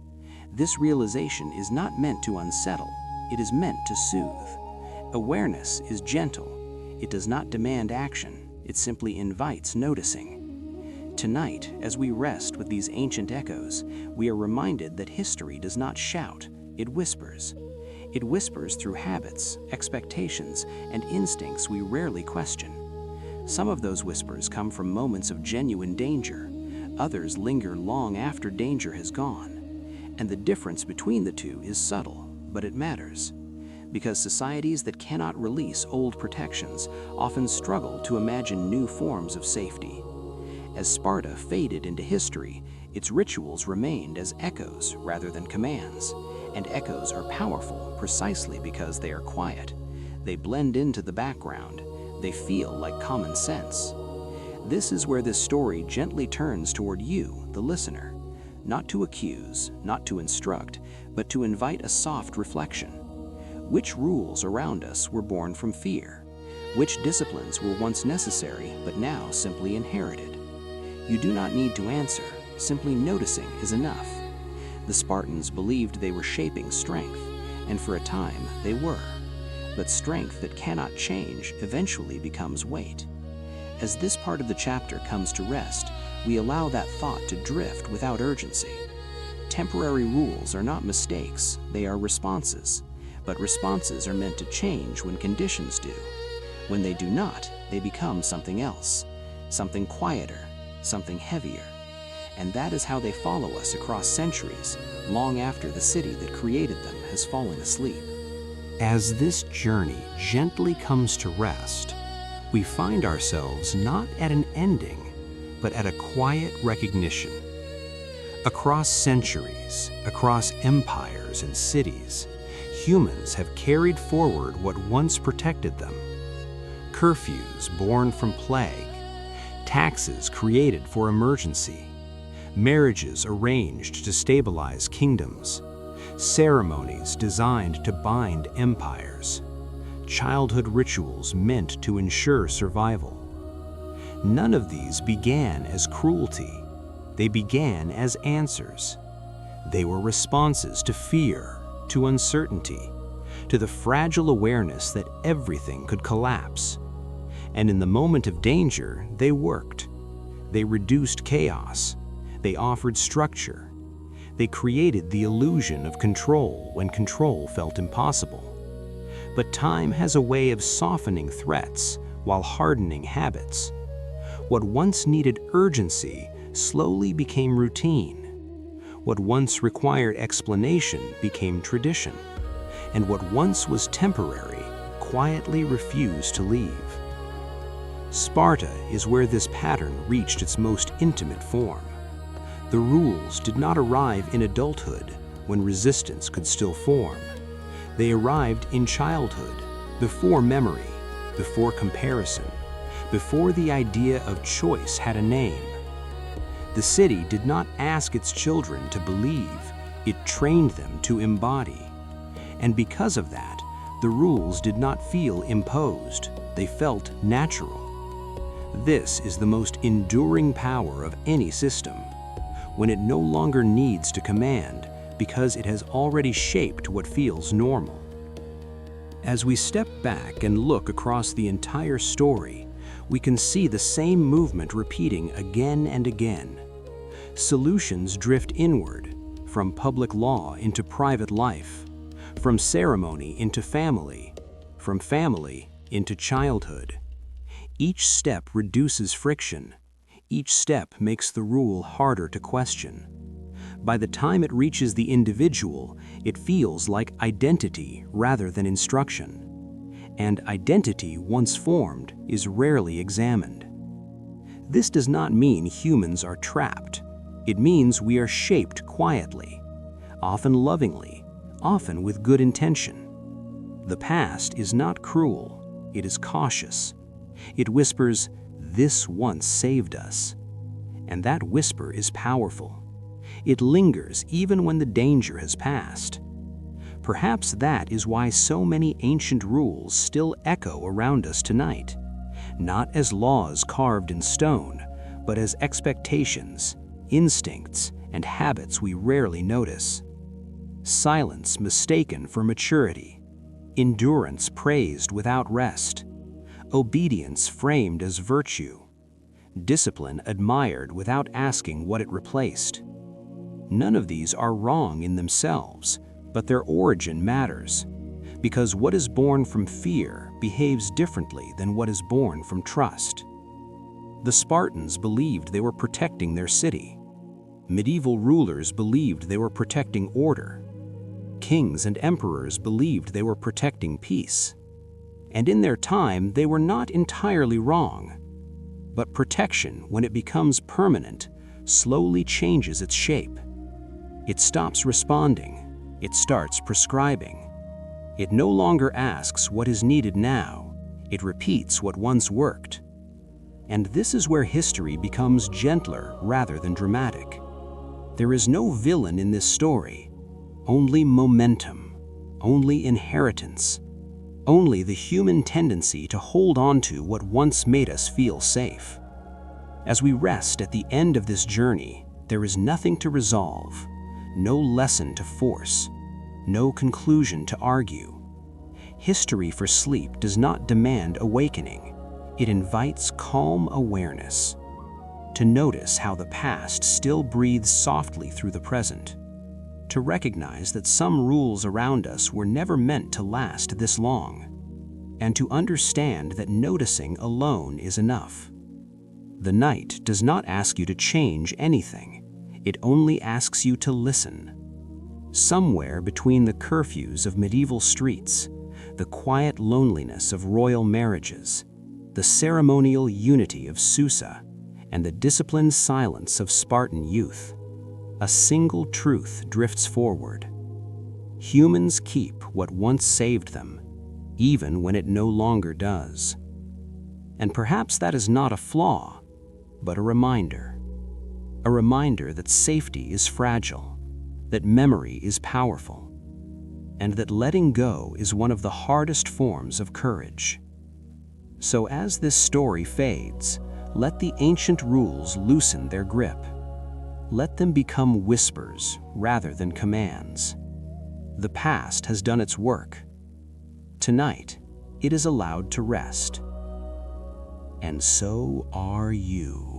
This realization is not meant to unsettle. It is meant to soothe. Awareness is gentle. It does not demand action. It simply invites noticing. Tonight, as we rest with these ancient echoes, we are reminded that history does not shout, it whispers. It whispers through habits, expectations, and instincts we rarely question. Some of those whispers come from moments of genuine danger. Others linger long after danger has gone. And the difference between the two is subtle, but it matters. Because societies that cannot release old protections often struggle to imagine new forms of safety. As Sparta faded into history, its rituals remained as echoes rather than commands. And echoes are powerful precisely because they are quiet. They blend into the background. They feel like common sense. This is where this story gently turns toward you, the listener. Not to accuse, not to instruct, but to invite a soft reflection. Which rules around us were born from fear? Which disciplines were once necessary but now simply inherited? You do not need to answer. Simply noticing is enough. The Spartans believed they were shaping strength, and for a time they were. But strength that cannot change eventually becomes weight. As this part of the chapter comes to rest, we allow that thought to drift without urgency. Temporary rules are not mistakes, they are responses. But responses are meant to change when conditions do. When they do not, they become something else, something quieter, something heavier. And that is how they follow us across centuries, long after the city that created them has fallen asleep. As this journey gently comes to rest, we find ourselves not at an ending, but at a quiet recognition. Across centuries, across empires and cities, humans have carried forward what once protected them. Curfews born from plague, taxes created for emergency, marriages arranged to stabilize kingdoms, ceremonies designed to bind empires, childhood rituals meant to ensure survival. None of these began as cruelty. They began as answers. They were responses to fear, to uncertainty, to the fragile awareness that everything could collapse. And in the moment of danger, they worked. They reduced chaos. They offered structure. They created the illusion of control when control felt impossible. But time has a way of softening threats while hardening habits. What once needed urgency slowly became routine. What once required explanation became tradition. And what once was temporary quietly refused to leave. Sparta is where this pattern reached its most intimate form. The rules did not arrive in adulthood when resistance could still form. They arrived in childhood, before memory, before comparison, before the idea of choice had a name. The city did not ask its children to believe, it trained them to embody. And because of that, the rules did not feel imposed, they felt natural. This is the most enduring power of any system, when it no longer needs to command because it has already shaped what feels normal. As we step back and look across the entire story, we can see the same movement repeating again and again. Solutions drift inward, from public law into private life, from ceremony into family, from family into childhood. Each step reduces friction. Each step makes the rule harder to question. By the time it reaches the individual, it feels like identity rather than instruction. And identity, once formed, is rarely examined. This does not mean humans are trapped. It means we are shaped quietly, often lovingly, often with good intention. The past is not cruel, it is cautious. It whispers, "This once saved us." And that whisper is powerful. It lingers even when the danger has passed. Perhaps that is why so many ancient rules still echo around us tonight, not as laws carved in stone, but as expectations, instincts, and habits we rarely notice. Silence mistaken for maturity, endurance praised without rest, obedience framed as virtue, discipline admired without asking what it replaced. None of these are wrong in themselves, but their origin matters, because what is born from fear behaves differently than what is born from trust. The Spartans believed they were protecting their city. Medieval rulers believed they were protecting order. Kings and emperors believed they were protecting peace. And in their time, they were not entirely wrong. But protection, when it becomes permanent, slowly changes its shape. It stops responding. It starts prescribing. It no longer asks what is needed now. It repeats what once worked. And this is where history becomes gentler rather than dramatic. There is no villain in this story, only momentum, only inheritance, only the human tendency to hold on to what once made us feel safe. As we rest at the end of this journey, there is nothing to resolve, no lesson to force, no conclusion to argue. History for sleep does not demand awakening. It invites calm awareness, to notice how the past still breathes softly through the present, to recognize that some rules around us were never meant to last this long, and to understand that noticing alone is enough. The night does not ask you to change anything. It only asks you to listen. Somewhere between the curfews of medieval streets, the quiet loneliness of royal marriages, the ceremonial unity of Susa, and the disciplined silence of Spartan youth, a single truth drifts forward. Humans keep what once saved them, even when it no longer does. And perhaps that is not a flaw, but a reminder that safety is fragile, that memory is powerful, and that letting go is one of the hardest forms of courage. So as this story fades, Let the ancient rules loosen their grip. Let them become whispers rather than commands. The past has done its work. Tonight, it is allowed to rest. And so are you.